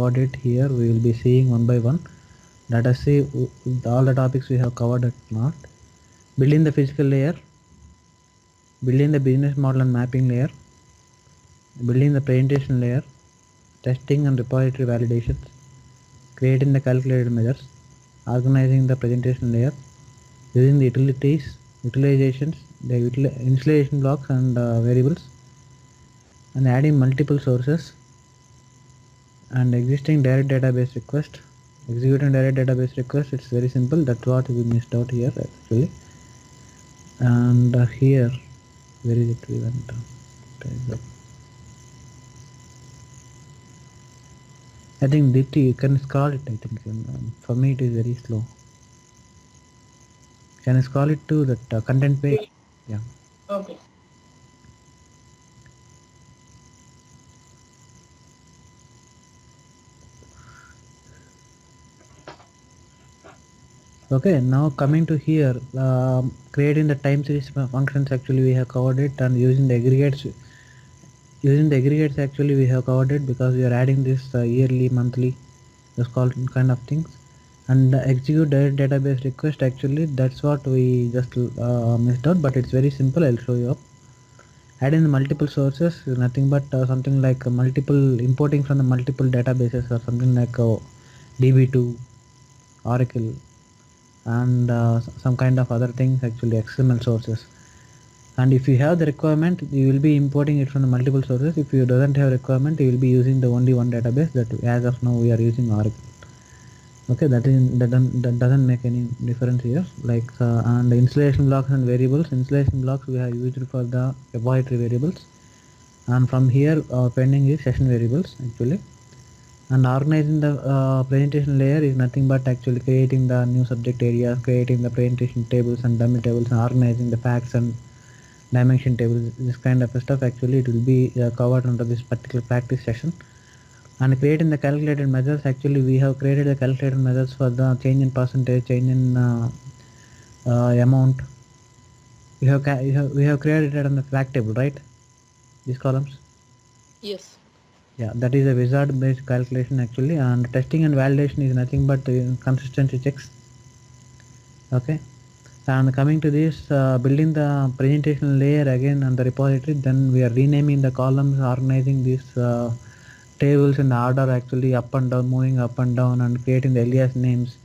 covered it here. We will be seeing one by one. Let us see all the topics we have covered or not. Building the physical layer, building the business model and mapping layer, building the presentation layer, testing and repository validations, creating the calculated measures, organizing the presentation layer, using the utilities, utilizations, the installation blocks and variables, and adding multiple sources, and existing direct database request, executing direct database request. It's very simple. That's what we missed out here actually. And here, where is it? We went. I think DT, you can scroll it. I think for me it is very slow. Can I scroll it to that content page? Yeah. Okay. Okay, now coming to here, creating the time series functions, actually we have covered it, and using the aggregates. Using the aggregates actually we have covered it because we are adding this yearly, monthly, this kind of things. And execute direct database request, actually that's what we just missed out, but it's very simple. I'll show you up. Adding the multiple sources is nothing but something like multiple importing from the multiple databases or something like DB2, Oracle, and some kind of other things, actually XML sources. And if you have the requirement, you will be importing it from the multiple sources. If you doesn't have requirement, you will be using the only one database. That as of now we are using Oracle. Okay, that doesn't make any difference here. Like and the installation blocks and variables. Installation blocks we have used for the repository variables, and from here pending is session variables actually. And organizing the presentation layer is nothing but actually creating the new subject areas, creating the presentation tables and dummy tables, and organizing the facts and dimension tables. This kind of stuff actually it will be covered under this particular practice session. And creating the calculated measures, actually we have created the calculated measures for the change in percentage, change in amount. We have created it on the fact table, right? These columns. Yes. Yeah, that is a wizard based calculation actually. And testing and validation is nothing but consistency checks. Okay, and coming to this building the presentation layer again on the repository, then we are renaming the columns, organizing these tables in the order, actually up and down, moving up and down, and creating the alias names.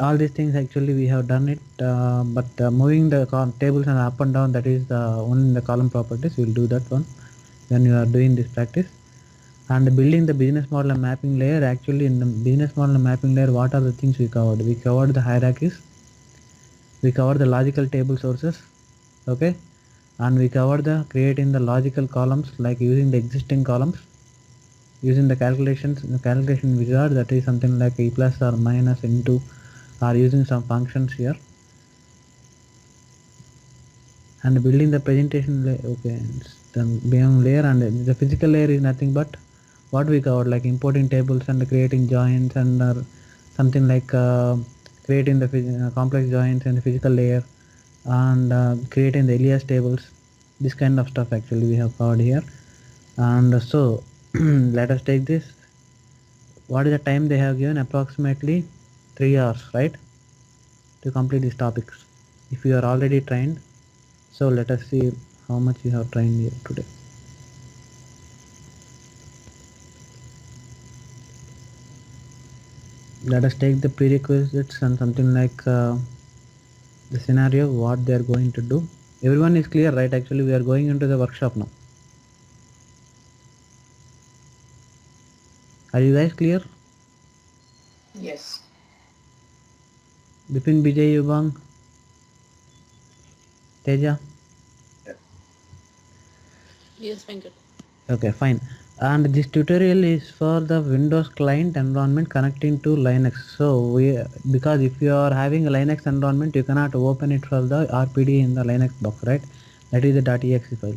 All these things actually we have done it, but moving the tables and up and down, that is only in the column properties. We will do that one when you are doing this practice. And building the business model and mapping layer, actually in the business model and mapping layer, what are the things we covered? We covered the hierarchies, we covered the logical table sources, okay, and we covered the creating the logical columns, like using the existing columns, using the calculations, the calculation wizard, that is something like e plus or minus into, or using some functions here. And building the presentation layer, okay, the beyond layer. And the physical layer is nothing but what we covered, like importing tables and creating joins, and something like creating the complex joins in the physical layer, and creating the alias tables. This kind of stuff actually we have covered here. And so let us take this. What is the time they have given? Approximately 3 hours, right, to complete these topics if you are already trained. So let us see how much you have trained here today. Let us take the prerequisites and something like the scenario, what they are going to do. Everyone is clear, right? Actually we are going into the workshop now. Are you guys clear? Yes. Bipin, Bijay, Yubang, Teja? Yes, Venkat. Okay, fine. And this tutorial is for the Windows client environment connecting to Linux. So because if you are having a Linux environment, you cannot open it for the RPD in the Linux box, right? That is the .exe file.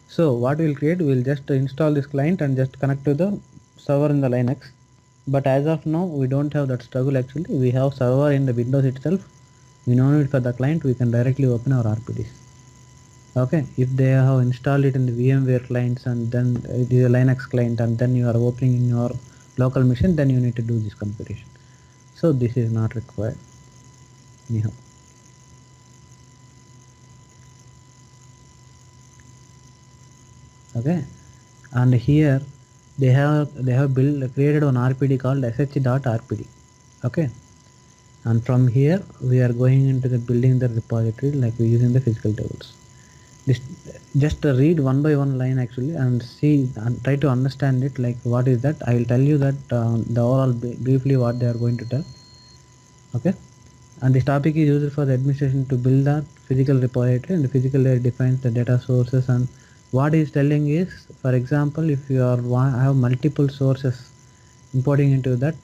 So what we'll create, we'll just install this client and just connect to the server in the Linux. But as of now, we don't have that struggle actually. We have server in the Windows itself. We no need for the client, we can directly open our RPDs. Okay, if they have installed it in the VMware clients, and then it is a Linux client, and then you are opening in your local machine, then you need to do this computation. So this is not required anyhow. Okay, and here they have created one RPD called sh.rpd. Okay, and from here we are going into the building the repository like we using the physical tables. This, just read one by one line actually and see and try to understand it, like what is that. I will tell you that the overall briefly what they are going to tell. Okay, and this topic is used for the administration to build the physical repository, and the physical layer defines the data sources. And what is telling is, for example, if you are have multiple sources importing into that,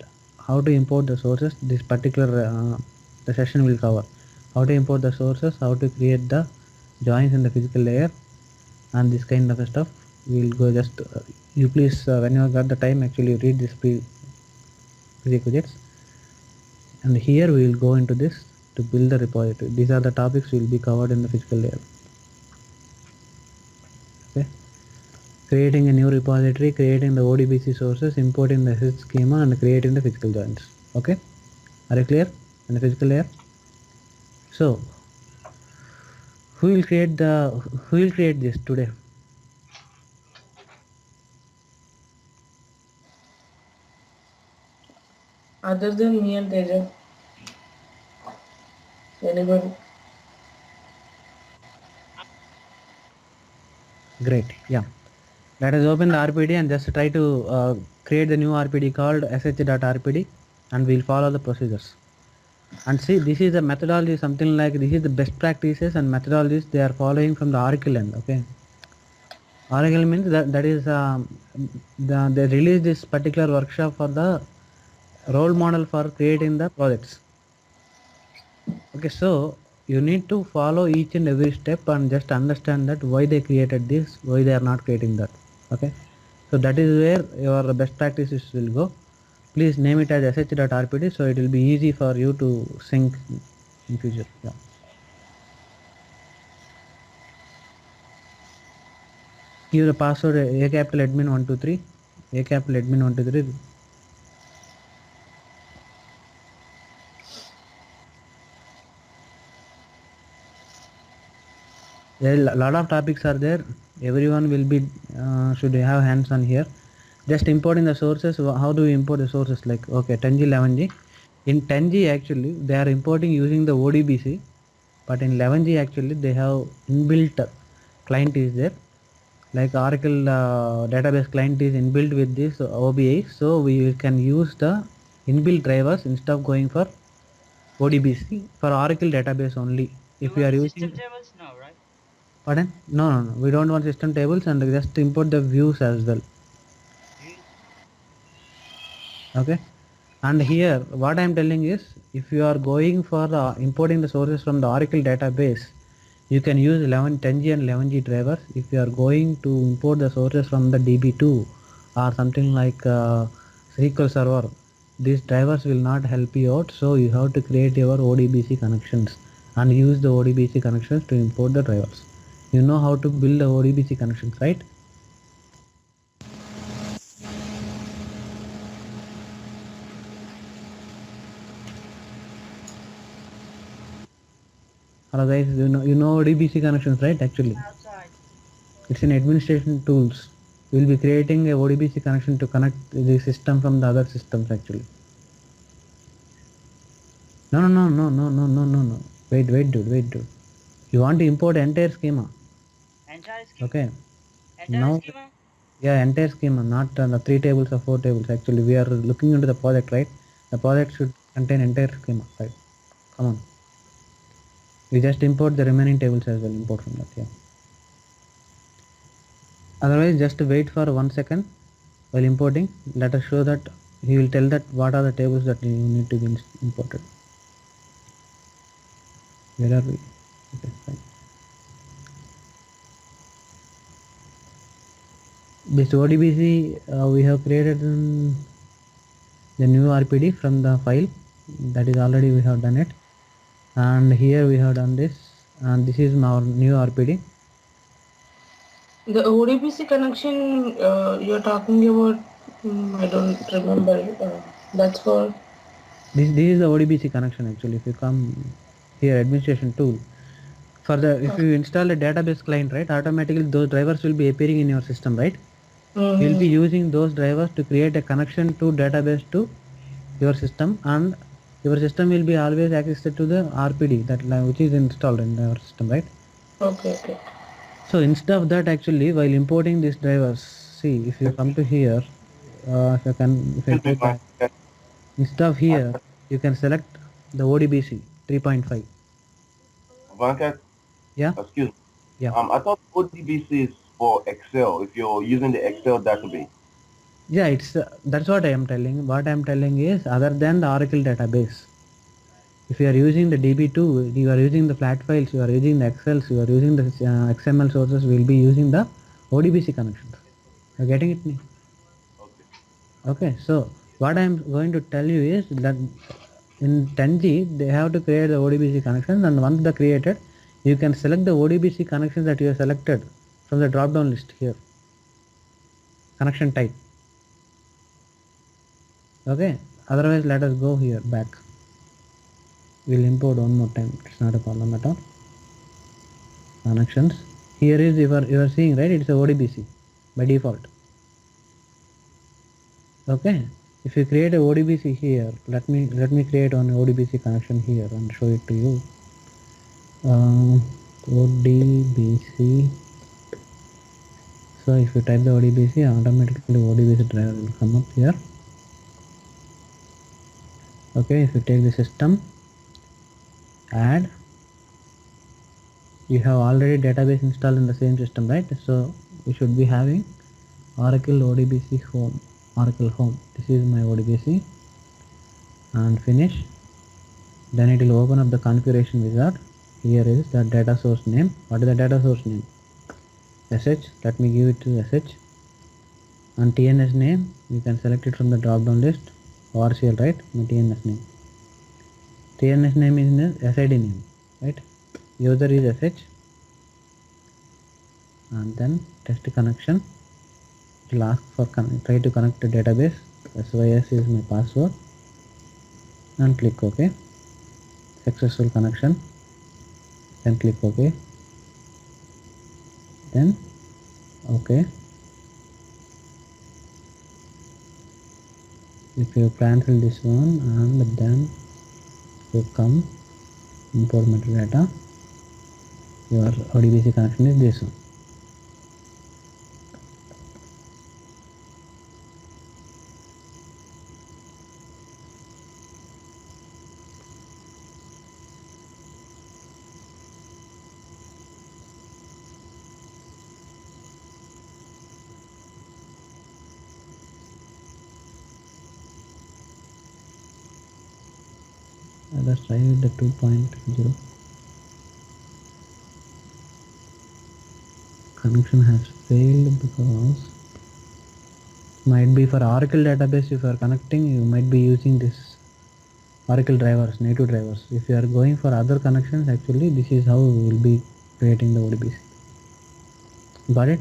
how to import the sources, this particular the session will cover how to import the sources, how to create the joins in the physical layer, and this kind of stuff. We will go just you please when you have got the time actually read this prerequisites, and here we will go into this to build the repository. These are the topics will be covered in the physical layer. Okay, creating a new repository, creating the ODBC sources, importing the SH schema, and creating the physical joins. Okay, are you clear in the physical layer? So who will create this today? Other than me and Teja, anybody? Great, yeah. Let us open the RPD and just try to create the new RPD called sh.rpd, and we'll follow the procedures. And see, this is the methodology, something like this is the best practices and methodologies they are following from the Oracle end. Okay, Oracle means that is they released this particular workshop for the role model for creating the projects. Okay, so you need to follow each and every step and just understand that why they created this, why they are not creating that. Okay, so that is where your best practices will go. Please name it as sh.rpd so it will be easy for you to sync in future. Yeah. Give the password a capital admin 123, a capital admin 123. There are a lot of topics are there. Everyone will be should have hands on here. Just importing the sources. How do we import the sources? Like okay, 10G, 11G. In 10G actually they are importing using the ODBC, but in 11G actually they have inbuilt client is there. Like Oracle database client is inbuilt with this OBIEE, so we can use the inbuilt drivers instead of going for ODBC for Oracle database only. If you are using tables now, right? pardon? No, no, no. We don't want system tables, and just import the views as well. Okay. And here, what I am telling is, if you are going for importing the sources from the Oracle database, you can use 10G and 11G drivers. If you are going to import the sources from the DB2 or something like SQL Server, these drivers will not help you out. So you have to create your ODBC connections and use the ODBC connections to import the drivers. You know how to build the ODBC connections, right? Hello guys, you know ODBC connections, right? Actually, Outside. it's in administration tools. We will be creating a ODBC connection to connect the system from the other systems actually. No, no, no, no, no, no, no, no, no. Wait, dude. You want to import entire schema. Entire schema. Okay. Entire Now, schema. yeah, entire schema, not the 3 tables or 4 tables. Actually, we are looking into the project, right? The project should contain entire schema, right? Come on. We just import the remaining tables as well. Import from that, yeah. Otherwise, just wait for 1 second while importing. Let us show that he will tell that what are the tables that you need to be imported. Where are we? Okay, fine. This ODBC we have created the new RPD from the file, that is already we have done it, and here we have done this, and this is our new RPD. The ODBC connection you're talking about I don't remember it. That's for. This is the ODBC connection actually. If you come here, administration tool, for the if you install a database client, right, automatically those drivers will be appearing in your system, right? You will be using those drivers to create a connection to database to your system, and your system will be always accessed to the RPD which is installed in your system, right? Okay, okay. So instead of that, actually, while importing these drivers, see if you come to here, if I Excuse go me, back, instead of here, you can select the ODBC 3.5. Vanka, Yeah, excuse me. yeah, I thought ODBC is for Excel if you're using the Excel database. yeah. It's that's what I am telling. What I am telling is other than the Oracle database. If you are using the DB2, you are using the flat files, you are using the Excels, you are using the XML sources, we will be using the ODBC connections. You are getting it? Okay. Okay, so what I am going to tell you is that in 10G, they have to create the ODBC connections, and once they created, you can select the ODBC connections that you have selected from the drop down list here, connection type. Okay, otherwise let us go here back. We'll import one more time, it's not a problem at all. Connections. Here is you are seeing, right, it's a ODBC by default. Okay, if you create a ODBC here, let me create one ODBC connection here and show it to you. ODBC. So if you type the ODBC, automatically ODBC driver will come up here. Okay, if you take the system, add, you have already database installed in the same system, right? So we should be having Oracle ODBC home, Oracle home. This is my ODBC, and finish. Then it will open up the configuration wizard. Here is the data source name. What is the data source name? SH. Let me give it to SH. And TNS name, you can select it from the drop down list. ORCL, right? My TNS name. TNS name is the SID name, right? User is SH. And then test connection. It will ask for try to connect to database. SYS is my password. And click OK. Successful connection. Then click OK. Then OK. If you cancel this one and then you come import metadata, your ODBC connection is this one. Let's try with the 2.0. Connection has failed because might be for Oracle database. If you are connecting, you might be using this Oracle drivers, native drivers. If you are going for other connections, actually this is how we will be creating the ODBC. Got it?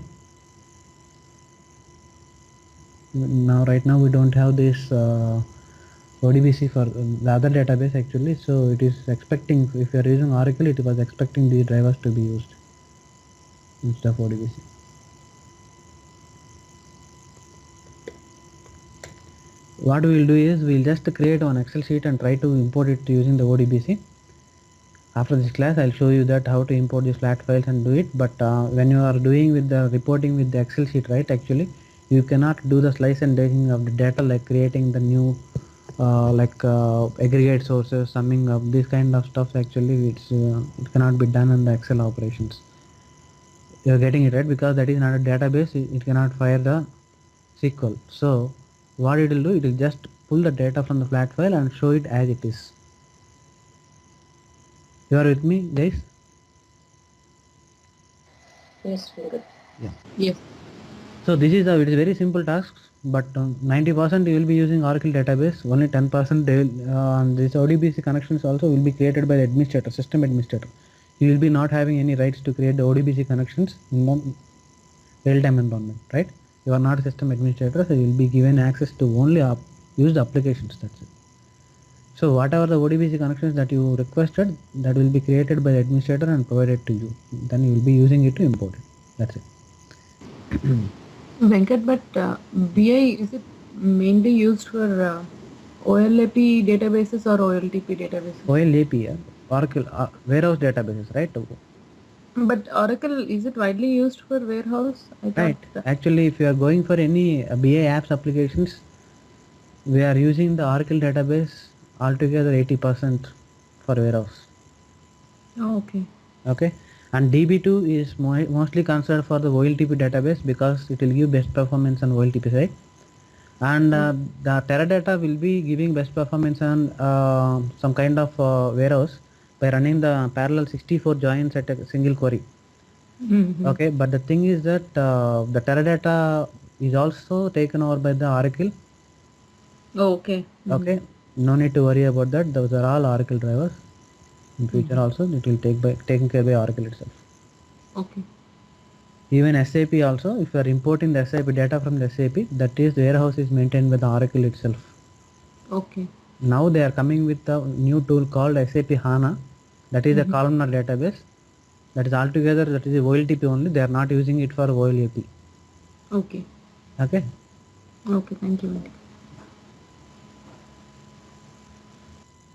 Now right now we don't have this ODBC for the other database actually, so it is expecting, if you are using Oracle, it was expecting these drivers to be used instead of ODBC. What we will do is we will just create one Excel sheet and try to import it using the ODBC. After this class, I'll show you that how to import these flat files and do it. But when you are doing with the reporting with the Excel sheet, right? Actually, you cannot do the slice and dicing of the data like creating the new aggregate sources, summing up this kind of stuff. Actually, it cannot be done in the Excel operations. You're getting it right because that is not a database. It cannot fire the SQL. So what it will do, it will just pull the data from the flat file and show it as it is. You are with me, guys? Yes, very good. Yeah. Yes. So this is it is very simple tasks, but 90% you will be using Oracle database. Only 10% they will, this ODBC connections also will be created by the administrator, system administrator. You will be not having any rights to create the ODBC connections in the real-time environment, right? You are not a system administrator, so you will be given access to only used applications. That's it. So whatever the ODBC connections that you requested, that will be created by the administrator and provided to you. Then you will be using it to import it. That's it. Venkat, but BI, is it mainly used for OLAP databases or OLTP databases? OLAP, Oracle warehouse databases, right? But Oracle, is it widely used for warehouse? I thought. Right. Actually, if you are going for any BI apps applications, we are using the Oracle database altogether 80% for warehouse. Oh, okay. Okay. And DB2 is mostly considered for the OLTP database because it will give best performance on OLTP side. And the Teradata will be giving best performance on some kind of warehouse by running the parallel 64 joins at a single query. Mm-hmm. Okay, but the thing is that the Teradata is also taken over by the Oracle. Oh, okay. Okay, no need to worry about that. Those are all Oracle drivers. In future also, it will taken care by Oracle itself. Okay. Even SAP also, if you are importing the SAP data from the SAP, that is the warehouse is maintained by the Oracle itself. Okay. Now they are coming with a new tool called SAP HANA. That is a columnar database. That is altogether that is a OLTP only. They are not using it for OLAP. Okay. Okay. Okay. Thank you, Venkat.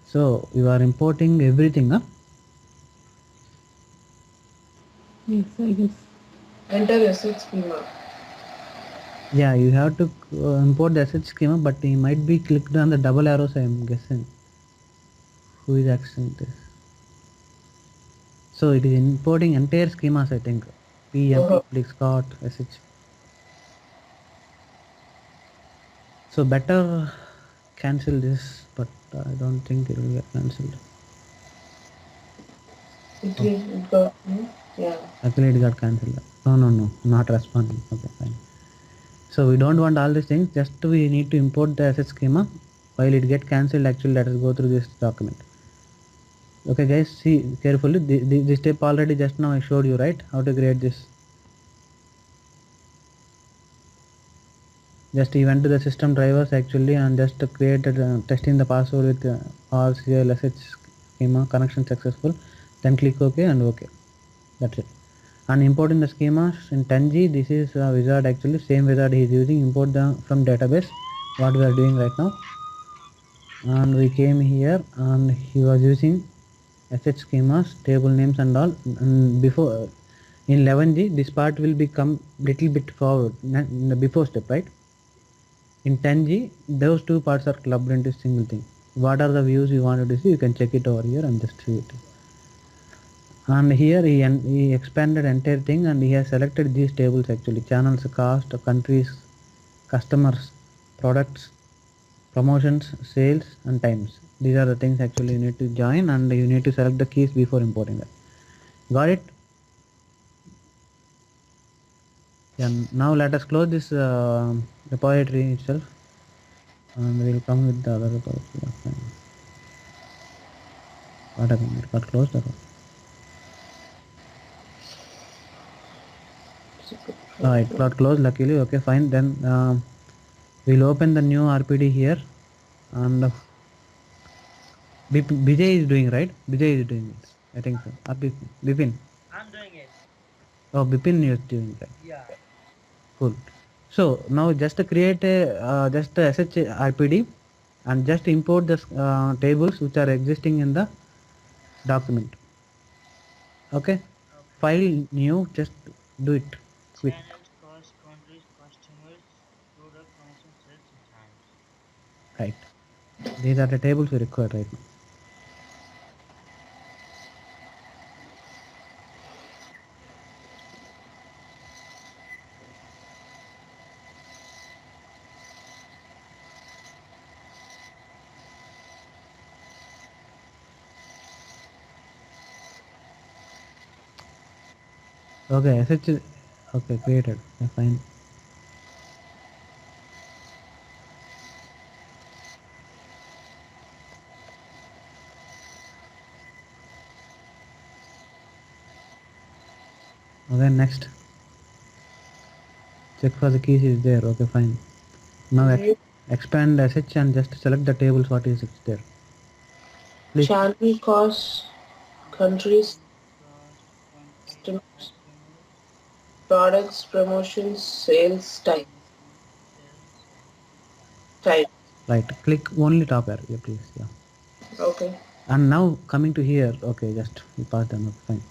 So you are importing everything, huh? Yes, I guess. Enter asset schema. Yeah, you have to import the asset schema, but you might be clicked on the double arrows. I am guessing. Who is accessing this? So it is importing entire schemas. I think PM, public, Scott, SH. So better cancel this, but I don't think it will get cancelled. It got, yeah. Actually, it got cancelled. No, not responding. Okay, fine. So we don't want all these things. Just we need to import the asset schema. While it get cancelled, actually let us go through this document. Okay, guys, see carefully. This step already just now I showed you, right? How to create this. Just you went to the system drivers actually and just created testing the password with all CLSH schema connection successful. Then click OK and OK. That's it. And importing the schemas in 10G. This is wizard actually. Same wizard he is using. Import the from database. What we are doing right now. And we came here and he was using SH schemas, table names and all. And before in 11G, this part will become little bit forward in the before step, right? In 10G, those two parts are clubbed into single thing. What are the views you wanted to see? You can check it over here and just see it. And here he expanded entire thing and he has selected these tables actually. Channels, cost, countries, customers, products, promotions, sales and times. These are the things actually you need to join and you need to select the keys before importing that. Got it? Yeah, now let us close this repository itself and we will come with the other repository. What happened? It got closed or what? It got closed luckily. Okay, fine. Then we'll open the new RPD here and Vijay is doing, right? Vijay is doing it. I think so. Or Bipin. I'm doing it. Oh, Bipin is doing that. Yeah. Cool. So now just to create a just a SH RPD and just import the tables which are existing in the document. Okay. Okay. File new. Just do it quick. Channels, cost, countries, customers, product, promotion, sales, and times. Right. These are the tables we require right now. Okay, SH. Okay, created. Okay, fine. Okay, next. Check for the keys is there. Okay, fine. Now View expand sh and just select the tables what is there. Please. channel costs, countries, Cost, countries, customers, customers, products, promotions, sales type. promotion, sales, Type. Right. Click only top area, please. Yeah. Okay. And now coming to here. Okay, just we pass them up. Fine.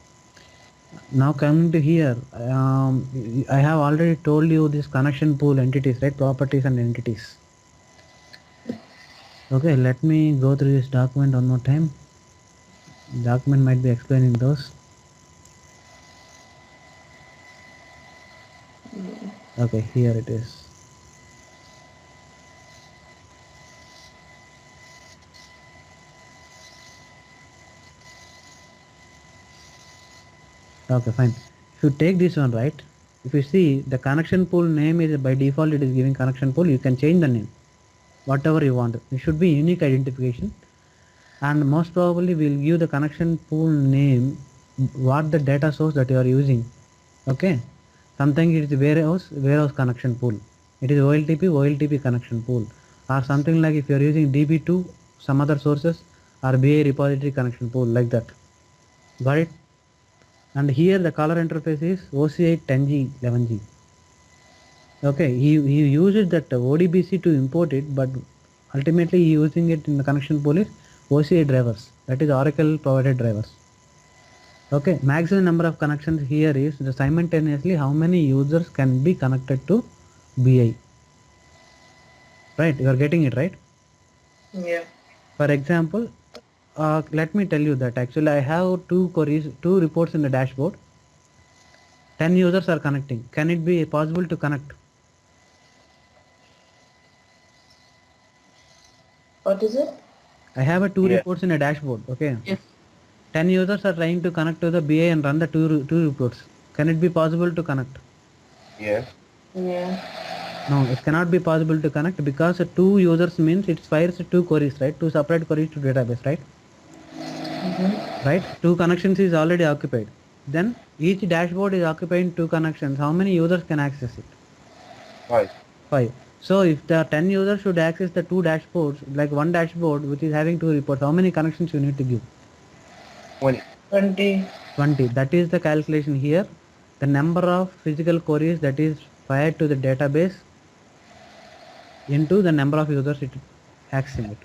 Now coming to here, I have already told you this connection pool entities, right? Properties and entities. Okay, let me go through this document one more time. Document might be explaining those. Okay, here it is. Okay, fine. If you take this one, right? If you see the connection pool name is by default, it is giving connection pool. You can change the name, whatever you want. It should be unique identification, and most probably we'll give the connection pool name what the data source that you are using. Okay, something it is warehouse connection pool. It is OLTP connection pool, or something like if you are using DB2 some other sources or BA repository connection pool like that. Got it? And here the caller interface is OC8 10G 11G. Okay, he uses that ODBC to import it, but ultimately using it in the connection pool is OCA drivers, that is Oracle provided drivers. Okay, maximum number of connections here is the simultaneously how many users can be connected to BI. Right, you are getting it right. Yeah. For example, let me tell you that actually I have two queries, two reports in the dashboard. 10 users are connecting. Can it be possible to connect? What is it? I have a two Yes. reports in a dashboard. Okay, Yes. 10 users are trying to connect to the BA and run the two reports. Can it be possible to connect? Yes. Yeah. No, it cannot be possible to connect because two users means it fires two queries, right? Two separate queries to database, right? Right? Two connections is already occupied. Then each dashboard is occupying two connections. How many users can access it? Right. 5. So if the 10 users should access the two dashboards, like one dashboard which is having two reports, how many connections you need to give? 20. 20. 20. That is the calculation here. The number of physical queries that is fired to the database into the number of users it accessing it.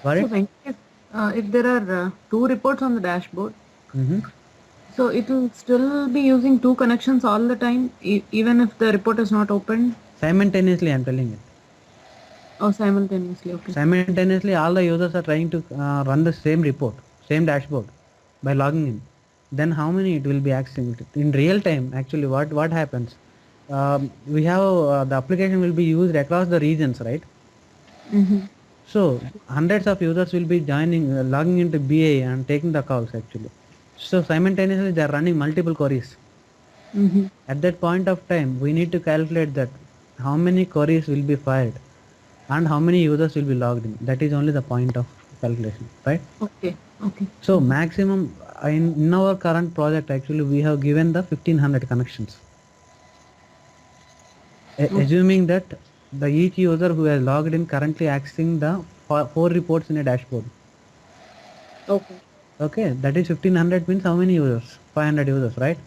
Got So it? Venkat, if there are two reports on the dashboard, Mm-hmm. so it will still be using two connections all the time, even if the report is not opened Simultaneously, I'm telling it. or simultaneously. Okay. Simultaneously, all the users are trying to run the same report, same dashboard by logging in. Then how many it will be accessing it in real time? Actually, what happens? We have the application will be used across the regions, right? Mm-hmm. So hundreds of users will be joining, logging into BA and taking the calls actually. So simultaneously they are running multiple queries. Mm-hmm. At that point of time, we need to calculate that how many queries will be fired and how many users will be logged in. That is only the point of calculation, right? Okay. Okay. So maximum in our current project actually we have given the 1500 connections. Assuming that the each user who has logged in currently accessing the four reports in a dashboard. Okay. Okay, that is 1500 means how many users? 500 users, right?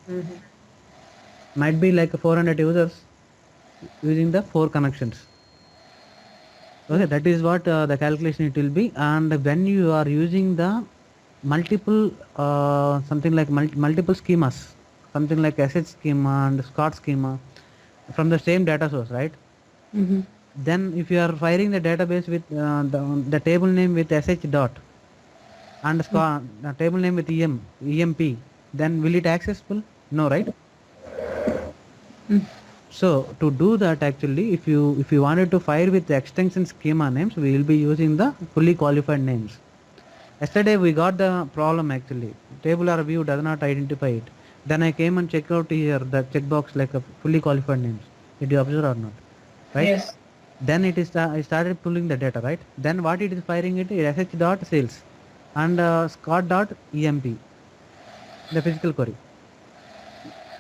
Mm-hmm. Might be like 400 users using the four connections. Okay, that is what the calculation it will be. And when you are using the multiple something like multiple schemas, something like SH schema and Scott schema from the same data source, right? Mm-hmm. Then if you are firing the database with the table name with SH dot and the table name with EMP, then will it accessible? No, right? So to do that actually, if you wanted to fire with the extension schema names, we will be using the fully qualified names. Yesterday we got the problem actually. Table or view does not identify it. Then I came and checked out here the checkbox like a fully qualified names. Did you observe or not? Right? Yes. Then it is I started pulling the data, right? Then what it is firing it is sh dot sales and scott dot emp, the physical query.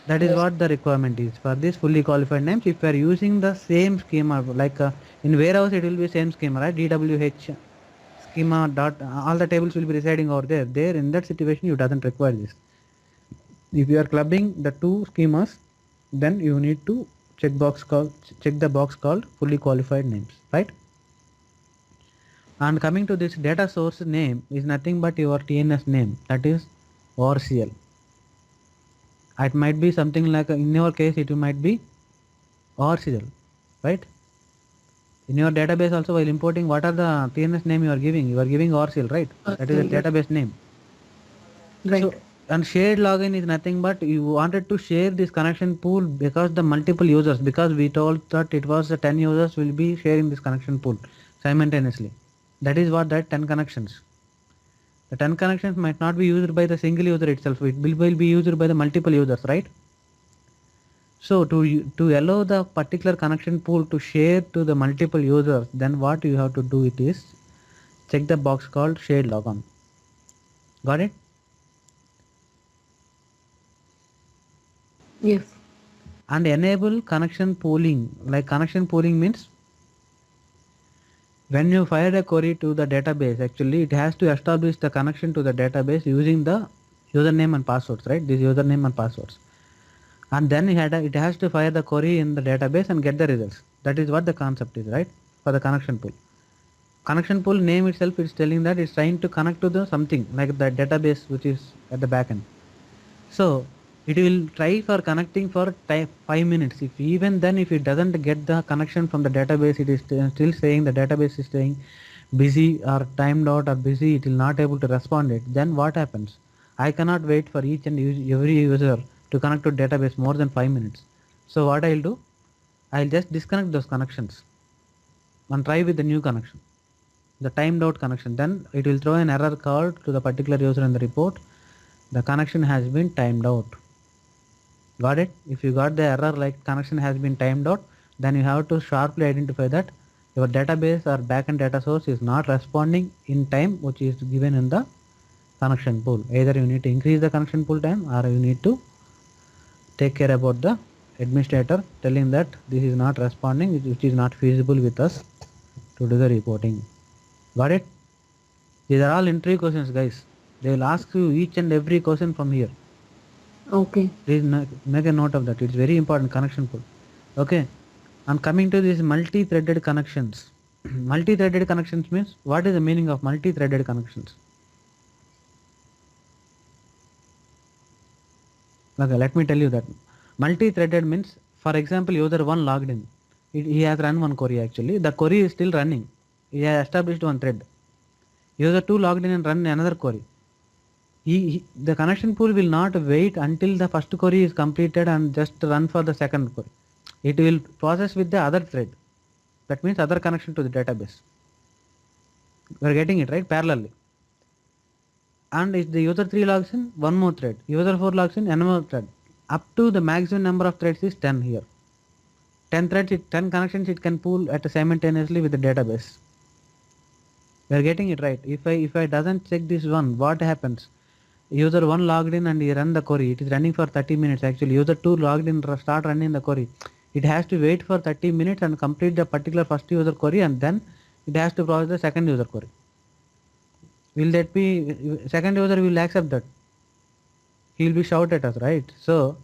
That is Yes. what the requirement is for this fully qualified names. If we are using the same schema, like in warehouse, it will be same schema, right? DWH schema dot, all the tables will be residing over there. There in that situation, you doesn't require this. If you are clubbing the two schemas, then you need to check the box called fully qualified names, right? And coming to this data source name is nothing but your TNS name, that is ORCL. It might be something like, in your case it might be ORCL, right? In your database also, while importing, what are the TNS name you are giving? You are giving ORCL, right? That is the Yes. database name. Right. So, and shared login is nothing but you wanted to share this connection pool because the multiple users, because we told that it was 10 users will be sharing this connection pool simultaneously. That is what that 10 connections. The 10 connections might not be used by the single user itself. It will be used by the multiple users, right? So to allow the particular connection pool to share to the multiple users, then what you have to do it is check the box called shared logon. Got it? Yes. And enable connection pooling. Like connection pooling means when you fire a query to the database, actually it has to establish the connection to the database using the username and passwords, right? This username and passwords. And then it has to fire the query in the database and get the results. That is what the concept is, right? For the connection pool. Connection pool name itself is telling that it's trying to connect to the something like the database which is at the back end. So it will try for connecting for 5 minutes. If even then if it doesn't get the connection from the database, it is still saying the database is saying busy or timed out or busy, it will not able to respond it. Then what happens? I cannot wait for each and every user to connect to database more than 5 minutes. So what I'll do? I'll just disconnect those connections and try with the new connection, the timed out connection. Then it will throw an error called to the particular user in the report. The connection has been timed out. Got it? If you got the error like connection has been timed out, then you have to sharply identify that your database or backend data source is not responding in time which is given in the connection pool. Either you need to increase the connection pool time or you need to take care about the administrator telling that this is not responding, which is not feasible with us to do the reporting. Got it? These are all entry questions, guys. They will ask you each and every question from here. Okay. Please make a note of that. It's very important connection pool. Okay. And coming to these multi-threaded connections. Multi-threaded connections means what is the meaning of multi-threaded connections? Okay, let me tell you that. Multi-threaded means, for example, user 1 logged in. He has run one query actually. The query is still running. He has established one thread. User 2 logged in and run another query. The connection pool will not wait until the first query is completed and just run for the second query. It will process with the other thread. That means other connection to the database. We are getting it right parallelly. And if the user 3 logs in, one more thread. User 4 logs in, another thread. Up to the maximum number of threads is 10 here. 10 threads, 10 connections it can pool at simultaneously with the database. We are getting it right. If I doesn't check this one, what happens? User 1 logged in and he run the query. It is running for 30 minutes actually. User 2 logged in, start running the query. It has to wait for 30 minutes and complete the particular first user query, and then it has to process the second user query. Will that be, second user will accept that? He will be shout at us, right? So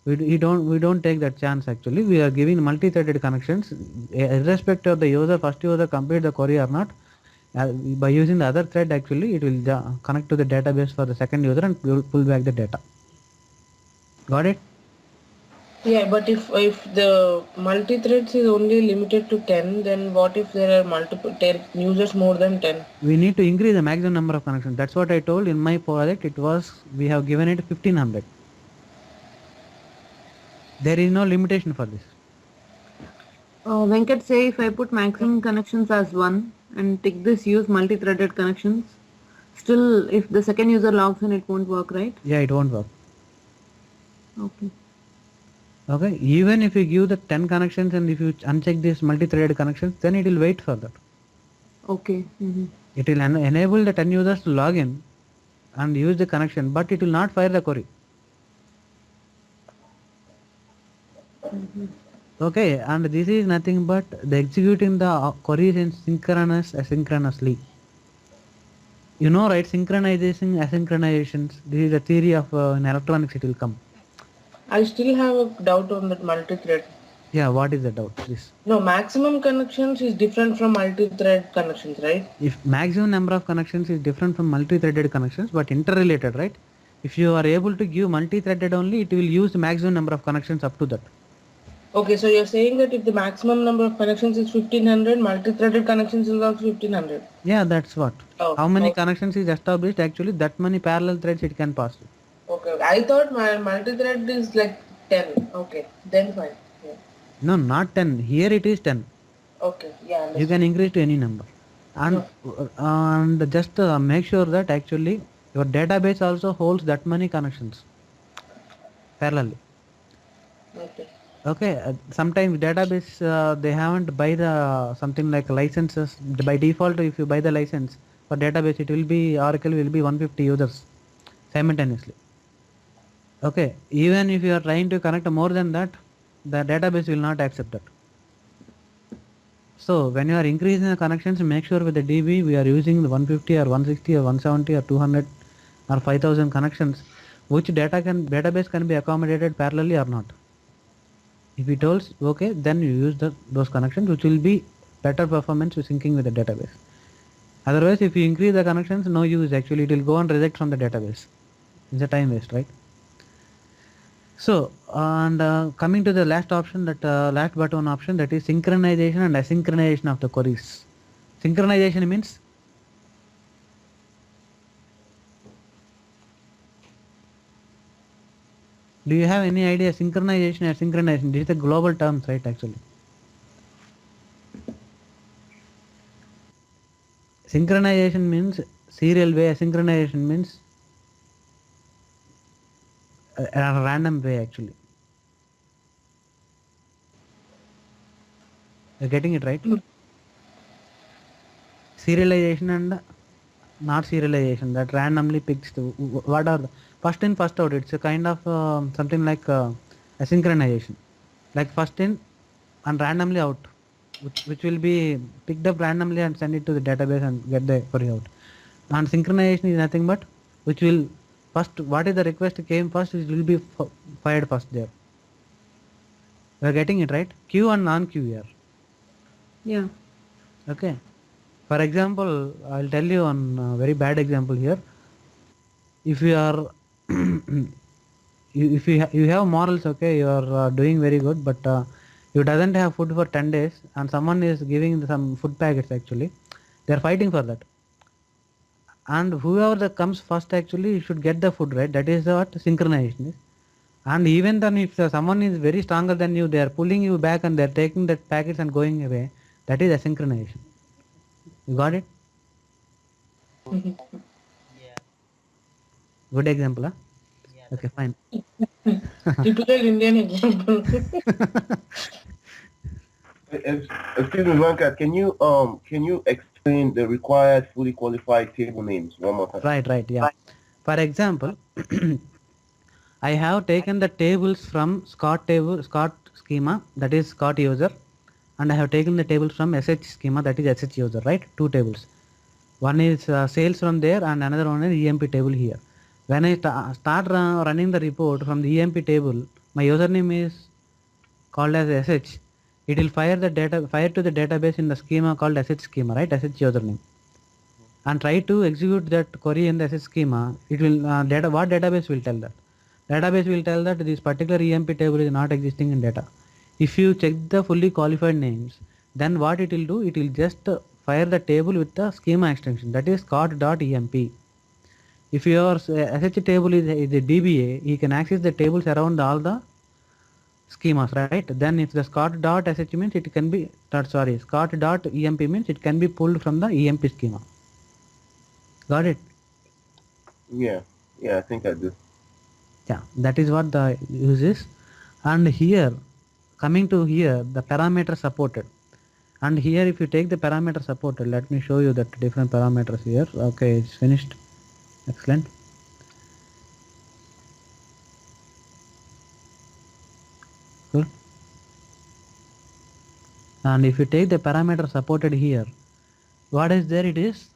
we don't take that chance actually. We are giving multi-threaded connections irrespective of the user, first user complete the query or not. By using the other thread actually it will connect to the database for the second user and pull back the data. Got it? Yeah, but if the multi-threads is only limited to 10, then what if there are multiple 10 users more than 10? We need to increase the maximum number of connections. That's what I told in my project. It was, we have given it 1500. There is no limitation for this. Venkat, say if I put maximum connections as 1 and take this use multi-threaded connections, still if the second user logs in, it won't work, right? Yeah, it won't work. Okay. Okay, even if you give the 10 connections and if you uncheck these multi-threaded connections, then it will wait for that. Okay. It will enable the 10 users to log in and use the connection, but it will not fire the query. Okay, and this is nothing but the executing the queries in asynchronously. You know, right? Synchronization, asynchronizations. This is the theory of in electronics. It will come. I still have a doubt on that multi-thread. Yeah, what is the doubt? Please. No, maximum connections is different from multi-thread connections, right? If maximum number of connections is different from multi-threaded connections, but interrelated, right? If you are able to give multi-threaded only, it will use the maximum number of connections up to that. Okay, so you're saying that if the maximum number of connections is 1500, multi-threaded connections is also 1500. Yeah, that's what. Oh, How many okay. connections is established? Actually, that many parallel threads it can pass. Okay. I thought my multi-thread is like 10. Okay, then fine. Yeah. No, not 10. Here it is 10. Okay, yeah, You understood. can increase to any number. And, No. and just make sure that actually your database also holds that many connections parallelly. Okay. Okay, sometimes database they haven't buy the something like licenses. By default, if you buy the license for database, it will be Oracle will be 150 users simultaneously. Okay, even if you are trying to connect more than that, the database will not accept that. So when you are increasing the connections, make sure with the DB we are using the 150 or 160 or 170 or 200 or 5000 connections, which database can be accommodated parallelly or not. If it holds okay, then you use those connections, which will be better performance with syncing with the database. Otherwise, if you increase the connections, no use. Actually, it will go and reject from the database. It's a time waste, right? So, and coming to the last option, that last but one option, that is synchronization and asynchronization of the queries. Synchronization means do you have any idea synchronization or synchronization? This is the global terms, right? Actually, synchronization means serial way. Asynchronization means a random way. Actually, you're getting it right. Serialization and not serialization. That randomly picks the, what are the first in first out. It's a kind of something like asynchronization, like first in and randomly out, which will be picked up randomly and send it to the database and get the query out. And synchronization is nothing but which will first what is the request came first, it will be fired first there. We are getting it right. Queue and non-queue here. Yeah. Okay. For example, I'll tell you on a very bad example here. If you are if you have morals, okay, you are doing very good, but you doesn't have food for 10 days and someone is giving some food packets, actually they are fighting for that, and whoever that comes first actually should get the food, right? That is what synchronization is. And even then if someone is very stronger than you, they are pulling you back and they are taking that packets and going away, that is asynchronization. You got it? Yeah, Good example, huh? yeah, Okay, that's it. fine. Typical Indian example. Excuse me, Venkat, can you explain the required fully qualified table names one more time? Right, yeah. For example, I have taken the tables from Scott schema, that is Scott user, and I have taken the tables from SH schema, that is SH user, right? Two tables. One is sales from there and another one is EMP table here. When I start running the report from the EMP table, my username is called as SH. It will fire to the database in the schema called SH schema, right? SH username, and try to execute that query in the SS schema. It will what database will tell that? Database will tell that this particular EMP table is not existing in data. If you check the fully qualified names, then what it will do? It will just fire the table with the schema extension, that is scott.emp. If your SH table is a DBA, you can access the tables around all the schemas, right? Then if the scott.sh means it can be scott.emp means it can be pulled from the EMP schema. Got it? Yeah, I think I do. Yeah, that is what the use is. And here, coming to here, the parameter supported. And here if you take the parameter supported, let me show you that different parameters here. Okay, it's finished. Excellent. Cool. And if you take the parameter supported here, what is there? It is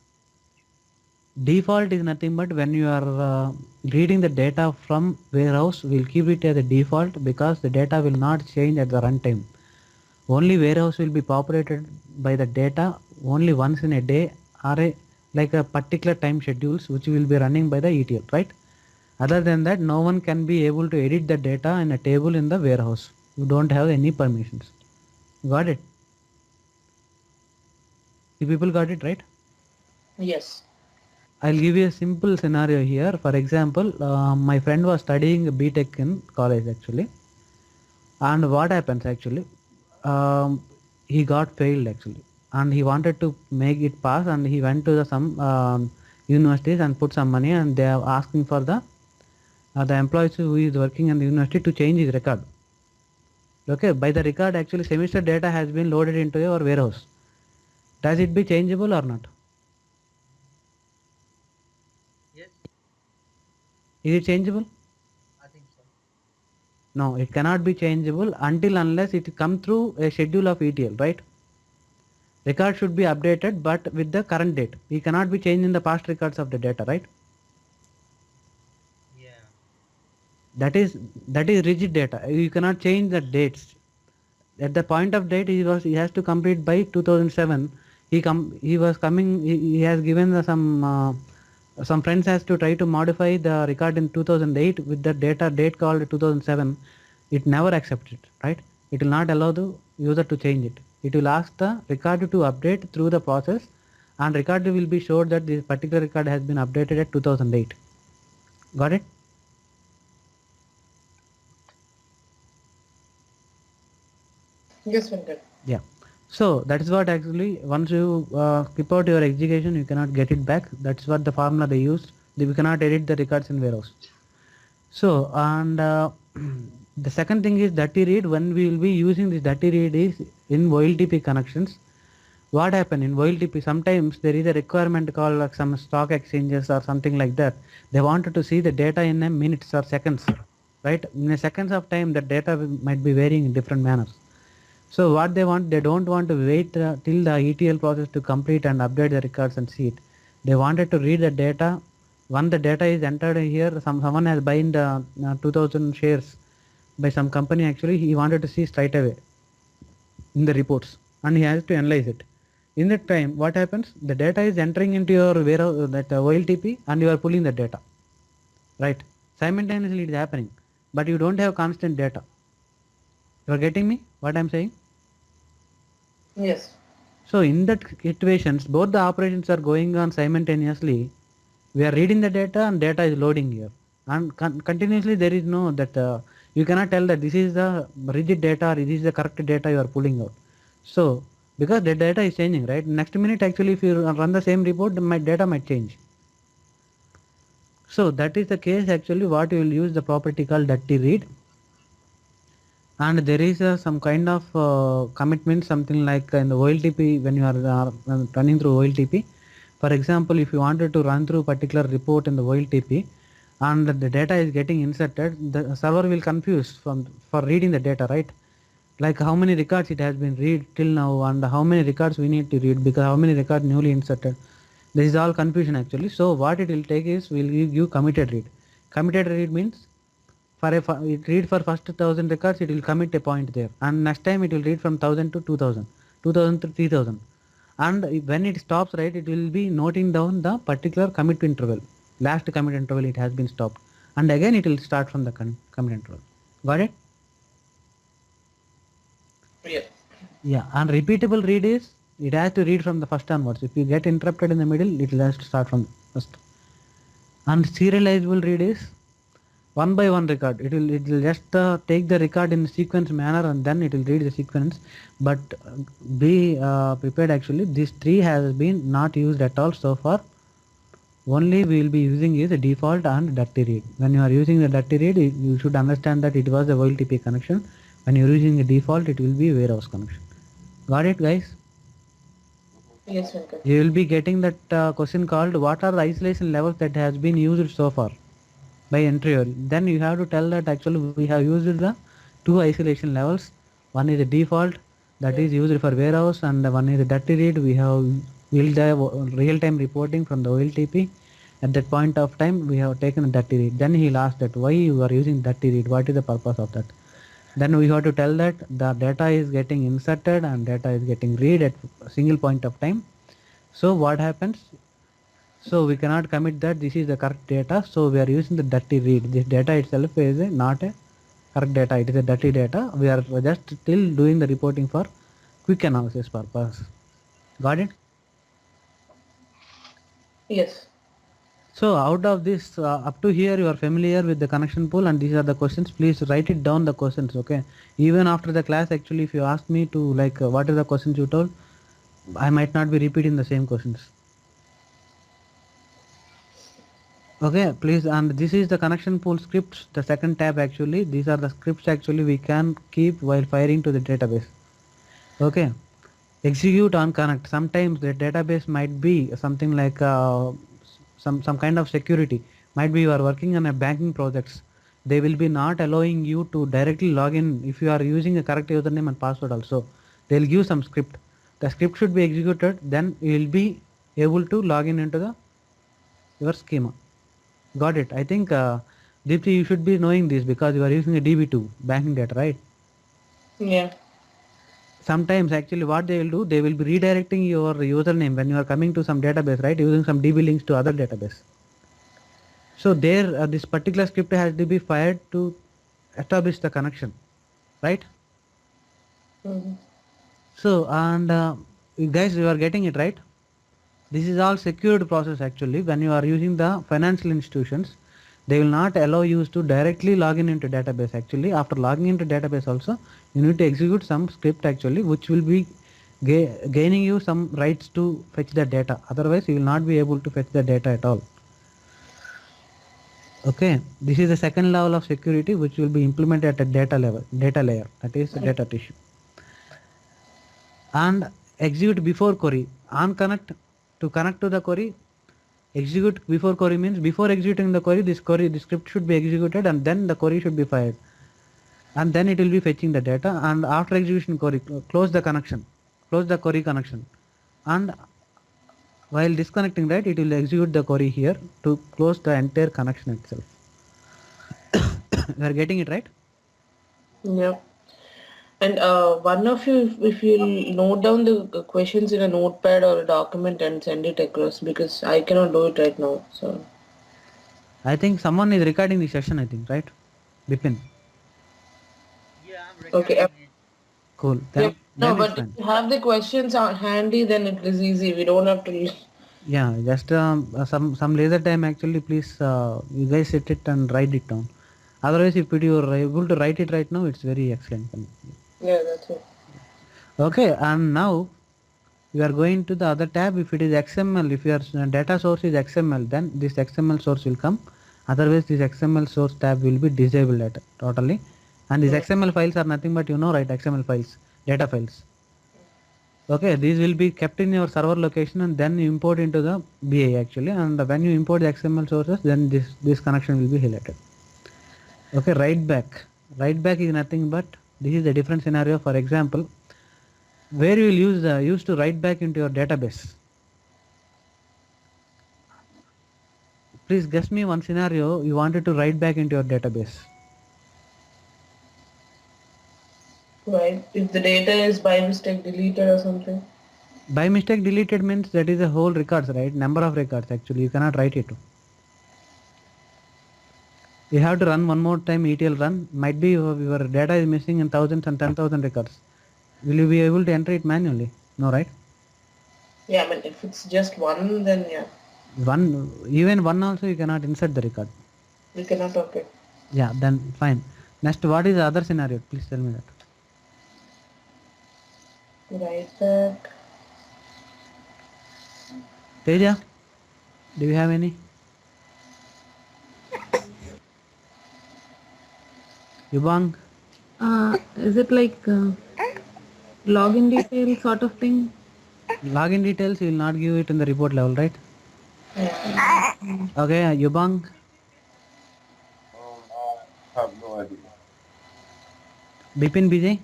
default is nothing but when you are reading the data from warehouse, we'll keep it as a default because the data will not change at the runtime. Only warehouse will be populated by the data only once in a day or like a particular time schedules which will be running by the ETL, right? Other than that, no one can be able to edit the data in a table in the warehouse. You don't have any permissions. Got it? You people got it, right? Yes. I'll give you a simple scenario here. For example, my friend was studying BTech in college actually, and what happens actually, he got failed actually, and he wanted to make it pass, and he went to the some universities and put some money, and they are asking for the employees who is working in the university to change his record. Okay, by the record actually semester data has been loaded into your warehouse. Does it be changeable or not? Yes, Is it changeable? I think so. No, it cannot be changeable until unless it come through a schedule of ETL, right? Record should be updated but with the current date. We cannot be changing the past records of the data, right? Yeah. That is rigid data. You cannot change the dates. At the point of date he has to complete by 2007. He was coming, he has given some friends has to try to modify the record in 2008 with the data date called 2007. It never accepts it, right? It will not allow the user to change it. It will ask the record to update through the process, and record will be showed that this particular record has been updated at 2008. Got it? Yes, Venkat. Yeah. So that is what actually once you skip out your execution, you cannot get it back. That's what the formula they used. We cannot edit the records in warehouse. So and the second thing is dirty read. When we will be using this dirty read is in OLTP connections. What happen in OLTP? Sometimes there is a requirement called like some stock exchanges or something like that. They wanted to see the data in a minutes or seconds, right? In a seconds of time, the data might be varying in different manners. So what they want, they don't want to wait till the ETL process to complete and update the records and see it. They wanted to read the data. When the data is entered here, someone has buying the 2000 shares by some company. Actually, he wanted to see straight away in the reports, and he has to analyze it. In that time, what happens? The data is entering into your warehouse, that OLTP, and you are pulling the data, right? Simultaneously, it is happening, but you don't have constant data. You are getting me? What I'm saying? Yes. So in that situations, both the operations are going on simultaneously. We are reading the data and data is loading here, and continuously there is no that you cannot tell that this is the rigid data or this is the correct data you are pulling out. So because the data is changing, right? Next minute actually if you run the same report, my data might change. So that is the case actually what you will use the property called dirty read. And there is some kind of commitment, something like in the OLTP when you are running through OLTP. For example, if you wanted to run through particular report in the OLTP and the data is getting inserted, the server will confuse for reading the data, right? Like how many records it has been read till now and how many records we need to read because how many records newly inserted. This is all confusion actually. So what it will take is we'll give you committed read. Committed read means for it read for first 1000 records, it will commit a point there, and next time it will read from 1000 to 2000, 2000 to 3000, and when it stops, right, it will be noting down the particular commit interval, last commit interval it has been stopped, and again it will start from the commit interval. Got it? Yeah. Yeah. And repeatable read is it has to read from the first onwards. If you get interrupted in the middle, it will have to start from first. And serializable read is one by one record. It will just take the record in sequence manner and then it will read the sequence. But be prepared actually. These three has been not used at all so far. Only we will be using is a default and dirty read. When you are using the dirty read, you should understand that it was a OLTP connection. When you are using a default, it will be warehouse connection. Got it, guys? Yes, Venkat. You will be getting that question called what are the isolation levels that has been used so far by entry. Then you have to tell that actually we have used the two isolation levels. One is the default that is used for warehouse, and one is dirty read. We have real-time reporting from the OLTP. At that point of time, we have taken a dirty read. Then he'll ask that why you are using dirty read. What is the purpose of that? Then we have to tell that the data is getting inserted and data is getting read at a single point of time. So what happens? So we cannot commit that this is the correct data. So we are using the dirty read. This data itself is not a correct data. It is a dirty data. We are just still doing the reporting for quick analysis purpose. Got it? Yes. So out of this, up to here, you are familiar with the connection pool, and these are the questions. Please write it down the questions. Okay. Even after the class, actually, if you ask me to like what are the questions you told, I might not be repeating the same questions. Okay, please, and this is the connection pool scripts, the second tab actually. These are the scripts actually we can keep while firing to the database. Okay, execute on connect. Sometimes the database might be something like some kind of security. Might be you are working on a banking projects. They will be not allowing you to directly log in if you are using a correct username and password also. They'll give some script. The script should be executed, then you will be able to log in into the your schema. Got it. I think Deepthi, you should be knowing this because you are using a DB2 banking data, right? Yeah. Sometimes actually what they will do, they will be redirecting your username when you are coming to some database, right? Using some DB links to other database. So there, this particular script has to be fired to establish the connection, right? Mm-hmm. So, and guys, you are getting it, right? This is all secured process actually. When you are using the financial institutions, they will not allow you to directly log in into database actually. After logging into database also, you need to execute some script actually, which will be gaining you some rights to fetch the data. Otherwise, you will not be able to fetch the data at all. Okay, this is the second level of security which will be implemented at a data level, data layer, that is the data tissue. And execute before query. On connect, to connect to the query, execute before query means before executing the query, the script should be executed and then the query should be fired. And then it will be fetching the data, and after execution query, close the connection, close the query connection. And while disconnecting, right, it will execute the query here to close the entire connection itself. You are getting it right? Yeah. And one of you, if you note down the questions in a notepad or a document and send it across, because I cannot do it right now. So. I think someone is recording the session, I think, right? Bipin. Yeah, I'm Okay. recording it. Cool. Yeah. No, Then it's but if fine. you have the questions on handy, then it is easy. We don't have to. Yeah, just some laser time actually. Please, you guys sit it and write it down. Otherwise, if you are able to write it right now, it's very excellent. Yeah, that's it. Okay, and now we are going to the other tab. If it is XML, if your data source is XML, then this XML source will come. Otherwise, this XML source tab will be disabled totally. And these XML files are nothing but right, XML files, data files. Okay, these will be kept in your server location and then you import into the BIEE actually. And when you import the XML sources, then this connection will be highlighted. Okay, write back. Write back is nothing but this is a different scenario. For example, where you will use to write back into your database. Please guess me one scenario you wanted to write back into your database. Right. If the data is by mistake deleted or something. By mistake deleted means that is a whole records, right? Number of records actually. You cannot write it. You have to run one more time ETL run. Might be your data is missing in thousands and 10,000 records. Will you be able to enter it manually? No, right? Yeah, I mean, if it's just one, then yeah. Even one also you cannot insert the record. We cannot, okay. Yeah, then fine. Next, what is the other scenario? Please tell me that. Write back. Teja, do you have any? Yubang? Is it like login detail sort of thing? Login details you will not give it in the report level, right? Yeah. Okay, Yubang? Have no idea. Bipin BJ?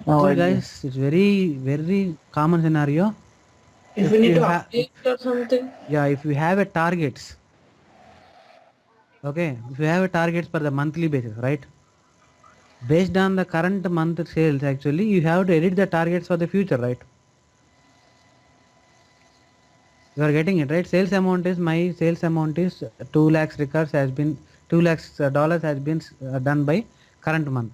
Actually, I do. guys, it's very common scenario. If we If need you to have, update or something. yeah, if you have a targets, okay, if you have a targets for the monthly basis, right? Based on the current month sales, actually, you have to edit the targets for the future, right? You are getting it, right? Sales amount is my sales amount is 2 lakhs records has been 2 lakhs dollars has been done by current month.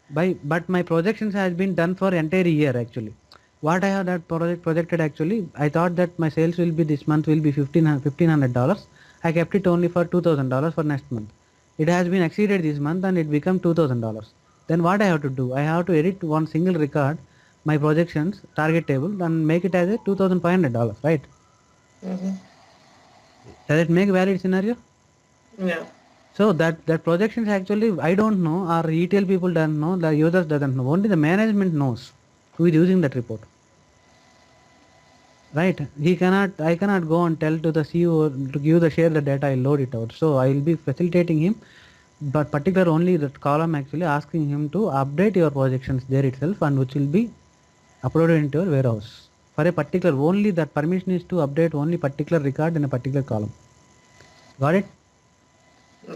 But my projections has been done for entire year actually. What I have that projected actually, I thought that my sales will be this month will be $1,500. I kept it only for $2,000 for next month. It has been exceeded this month and it become $2,000. Then what I have to do? I have to edit one single record, my projections target table and make it as a $2,500, right? Mm-hmm. Does it make valid scenario? Yeah. So that projections actually I don't know or retail people don't know, the users doesn't know. Only the management knows who is using that report. Right? I cannot go and tell to the CEO to give the share the data, I load it out. So I will be facilitating him, but particular only that column actually asking him to update your projections there itself and which will be uploaded into your warehouse. For a particular only that permission is to update only particular record in a particular column. Got it?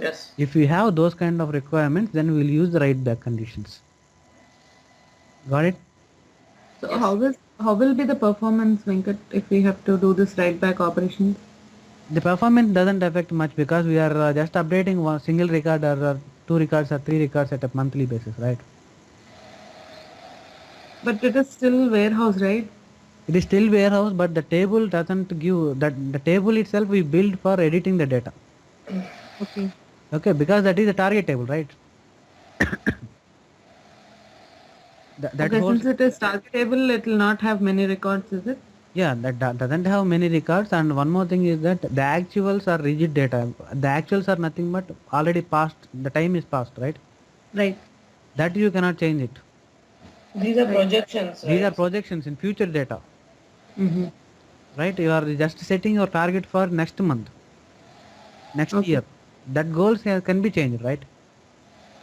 Yes. If we have those kind of requirements, then we will use the write back conditions. Got it? So Yes. how will be the performance, Venkat, if we have to do this write back operations? The performance doesn't affect much because we are just updating one single record or two records or three records at a monthly basis, right? But it is still warehouse, right? It is still warehouse, but the table doesn't give that. The table itself we build for editing the data. Okay. Okay, because that is a target table, right? That Okay, holds. since it is targetable, it will not have many records, is it? Yeah, that doesn't have many records. And one more thing is that the actuals are rigid data. The actuals are nothing but already past. The time is past, right? Right. That you cannot change it. These are Right. projections, These are right? projections in future data, Mm-hmm. right? You are just setting your target for next month, next Okay. year. That goals can be changed, right?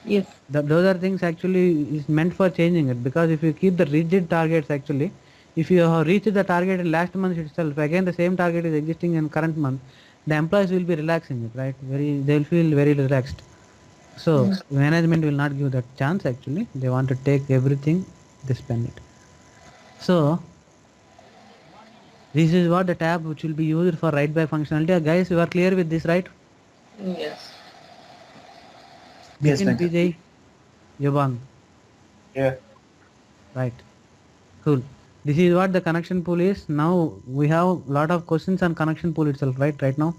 Yes. Those are things actually is meant for changing it, because if you keep the rigid targets actually, if you have reached the target in last month itself, again the same target is existing in current month, the employees will be relaxing it, right? They'll feel very relaxed. So management will not give that chance actually. They want to take everything, they spend it. So this is what the tab which will be used for write back functionality. Guys, you are clear with this, right? Yes. Yes, Nitin, Venkat. PJ, Yobang, Yeah. right? Cool. This is what the connection pool is. Now we have a lot of questions on connection pool itself, right? Right now.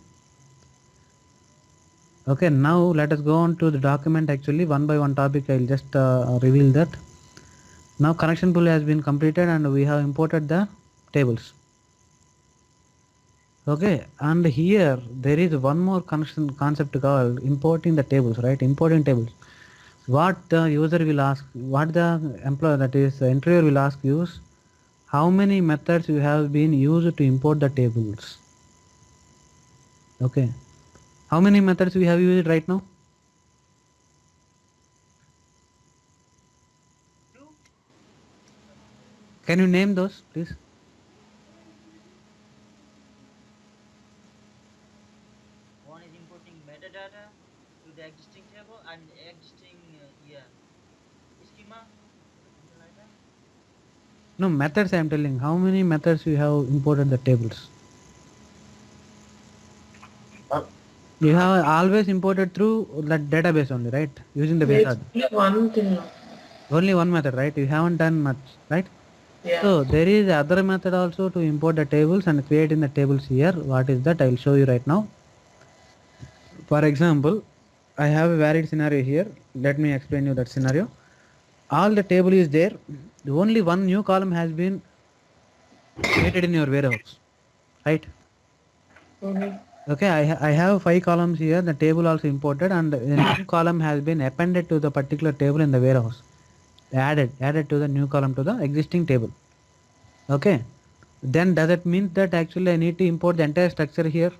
Okay, now let us go on to the document actually one by one topic. I'll just reveal that. Now connection pool has been completed and we have imported the tables. Okay, and here there is one more connection concept called importing the tables, right? Importing tables. What the user will ask, what the employer, that is the interviewer, will ask you is how many methods you have been used to import the tables. Okay, how many methods we have used right now? Two. Can you name those, please? One is importing metadata to the existing table and existing schema, something like that. No, methods I am telling. How many methods you have imported the tables? Uh, You have always imported through that database only, right? Using the There's wizard. only one thing now. Only one method, right? You haven't done much, right? Yeah. So there is other method also to import the tables and create in the tables here. What is that? I will show you right now. For example, I have a valid scenario here. Let me explain you that scenario. All the table is there. Only one new column has been created in your warehouse, right? Mm-hmm. Okay, I have 5 columns here. The table also imported and a new column has been appended to the particular table in the warehouse. Added to the new column to the existing table. Okay. Then does it mean that actually I need to import the entire structure here?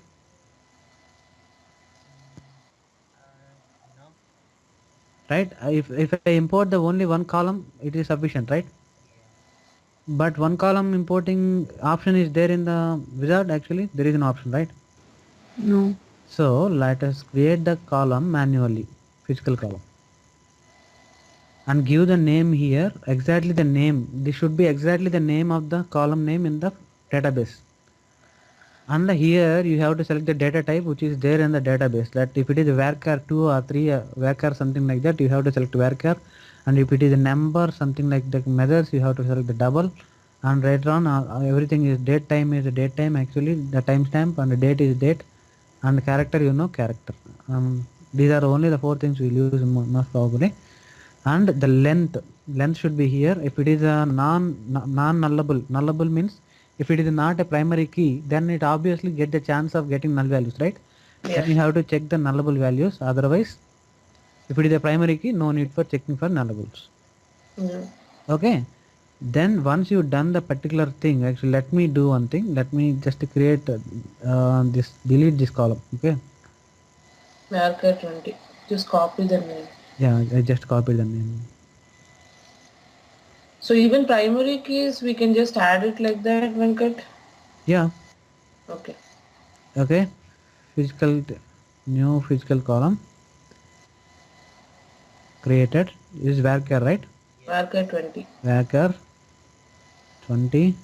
No. Right? If I import the only one column, it is sufficient, right? But one column importing option is there in the wizard. Actually, there is an option, right? No. So let us create the column manually, physical column, and give the name here, exactly the name. This should be exactly the name of the column name in the database. And here you have to select the data type which is there in the database. That if it is varchar 2 or 3, varchar something like that, you have to select varchar. And if it is a number, something like the methods, you have to select the double. And later on, everything is date time is the date time, actually the timestamp, and the date is date, and character, character. These are only the four things we'll use most probably. And the length should be here. If it is a non nullable means if it is not a primary key, then it obviously get the chance of getting null values, right? Then Yeah. you have to check the nullable values. Otherwise, if it is a primary key, no need for checking for nullables. Yeah. Okay, then once you done the particular thing, actually let me do one thing. Let me just create this, delete this column. Okay, Varchar 20. Just copy the name. yeah, I just copied the name. So even primary keys, we can just add it like that, Venkat? Yeah. Okay. Okay, new physical column created is varchar, right? Yes. Varchar 20. Varchar 20,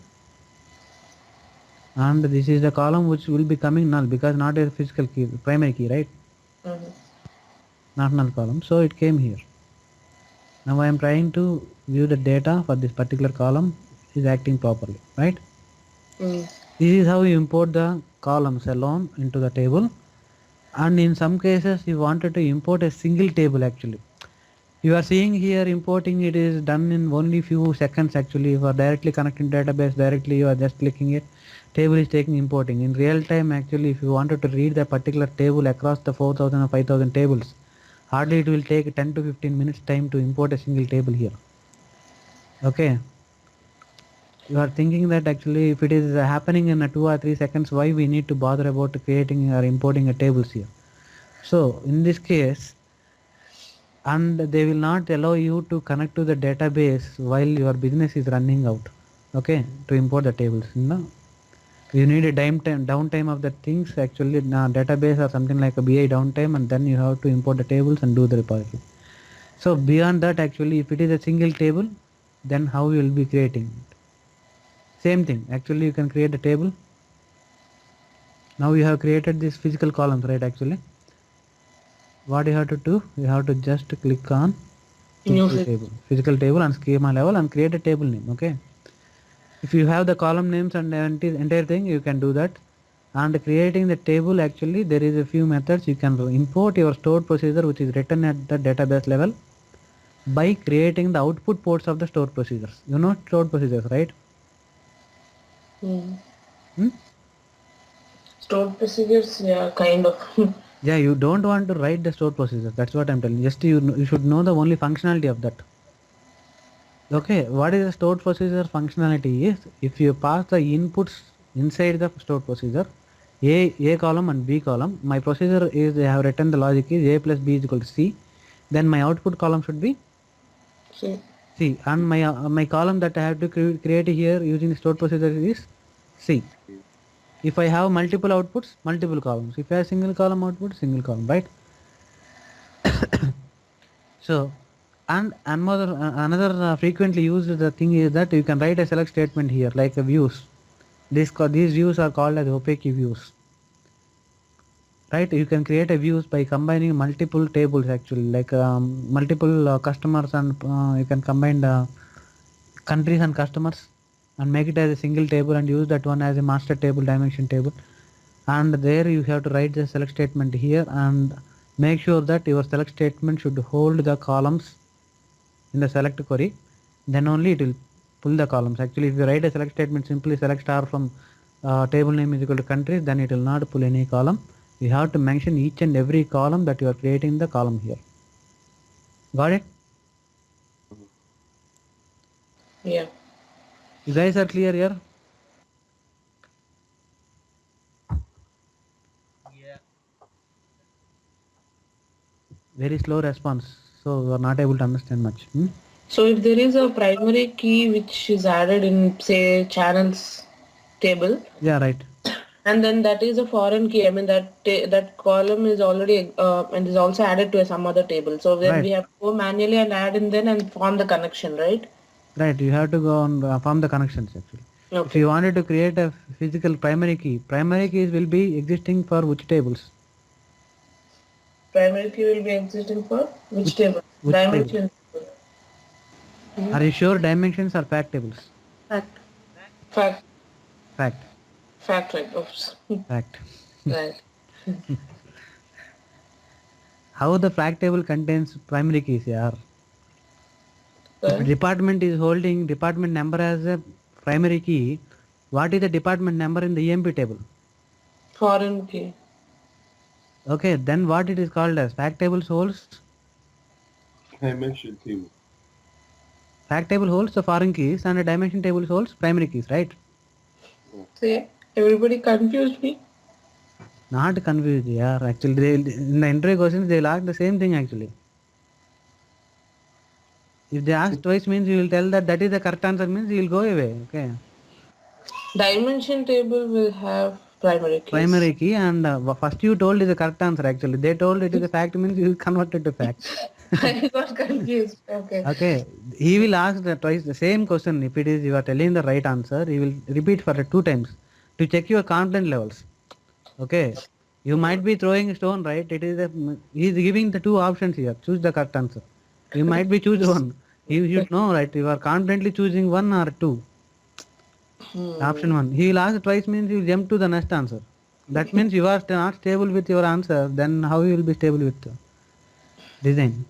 and this is the column which will be coming null because not a physical key, primary key, right? Mm-hmm. Not null column, so it came here. Now I am trying to view the data for this particular column is acting properly, right? Mm. This is how you import the columns alone into the table. And in some cases you wanted to import a single table. Actually, you are seeing here importing it is done in only few seconds. Actually, for directly connecting database directly, you are just clicking it, table is taking importing in real time. Actually, if you wanted to read the particular table across the 4000 or 5000 tables, hardly it will take 10 to 15 minutes time to import a single table here. Okay, you are thinking that actually if it is happening in a 2 or 3 seconds, why we need to bother about creating or importing a tables here? So in this case, and they will not allow you to connect to the database while your business is running out. Okay, to import the tables, you need a downtime of the things. Actually, database or something like a BI downtime, and then you have to import the tables and do the repository. So beyond that, actually, if it is a single table, then how you will be creating it? Same thing. Actually, you can create a table. Now you have created these physical columns, right? Actually, what you have to do, you have to just click on New physical table and schema level and create a table name. Okay, if you have the column names and entire thing, you can do that. And creating the table, actually there is a few methods. You can import your stored procedure which is written at the database level by creating the output ports of the stored procedures. Stored procedures, right? Mm. Hmm? Stored procedures, yeah, kind of. Yeah, you don't want to write the stored procedures. That's what I'm telling you. Just you should know the only functionality of that. Okay, what is the stored procedure functionality is if you pass the inputs inside the stored procedure, A column and B column. My procedure is I have written the logic is A plus B is equal to C. Then my output column should be See. C, and my column that I have to create here using the stored procedure is C. If I have multiple outputs, multiple columns. If I have single column output, single column, right? So, and another frequently used the thing is that you can write a select statement here like a views. These views are called as opaque views, right? You can create a views by combining multiple tables, actually like multiple customers, and you can combine the countries and customers and make it as a single table and use that one as a master table, dimension table. And there you have to write the select statement here and make sure that your select statement should hold the columns in the select query. Then only it will pull the columns. Actually, if you write a select statement, simply select star from table name is equal to countries, then it will not pull any column. You have to mention each and every column that you are creating the column here. Got it? Yeah. You guys are clear here? Yeah. Very slow response, so you are not able to understand much. So if there is a primary key which is added in, say, channels table, Yeah, right. and then that is a foreign key. I mean that column is already and is also added to some other table. So then Right. we have to go manually and add in then and form the connection, right? Right. You have to go on form the connections actually. If Okay. you wanted to create a physical primary keys will be existing for which tables? Primary key will be existing for which Which table? which tables? Dimension. Are you sure dimensions are fact tables? Fact. Fact. Fact. Fact. Fact, right. Oops. Fact. Right. How the fact table contains primary keys? Yeah. If Okay. department is holding department number as a primary key, what is the department number in the EMP table? Foreign key. Okay, then what it is called as? Fact table holds Dimension table. the foreign keys and the dimension table holds primary keys, right? See, everybody confused me. Not confused, yeah. Actually, in the interview questions they will ask the same thing actually. If they ask twice means you will tell that is the correct answer means you will go away. Okay. Dimension table will have primary keys. Primary key and first you told is the correct answer actually. They told it is a fact means you convert it to fact. I got confused. Okay. Okay, he will ask twice the same question. If it is you are telling the right answer, he will repeat for the 2 times to check your confidence levels. Okay, you might be throwing a stone, right? He is giving the 2 options here. Choose the correct answer. You might be choose one. You should know, right? You are confidently choosing 1 or 2. Option 1. He will ask twice means you will jump to the next answer. That means you are not stable with your answer. Then how you will be stable with the design?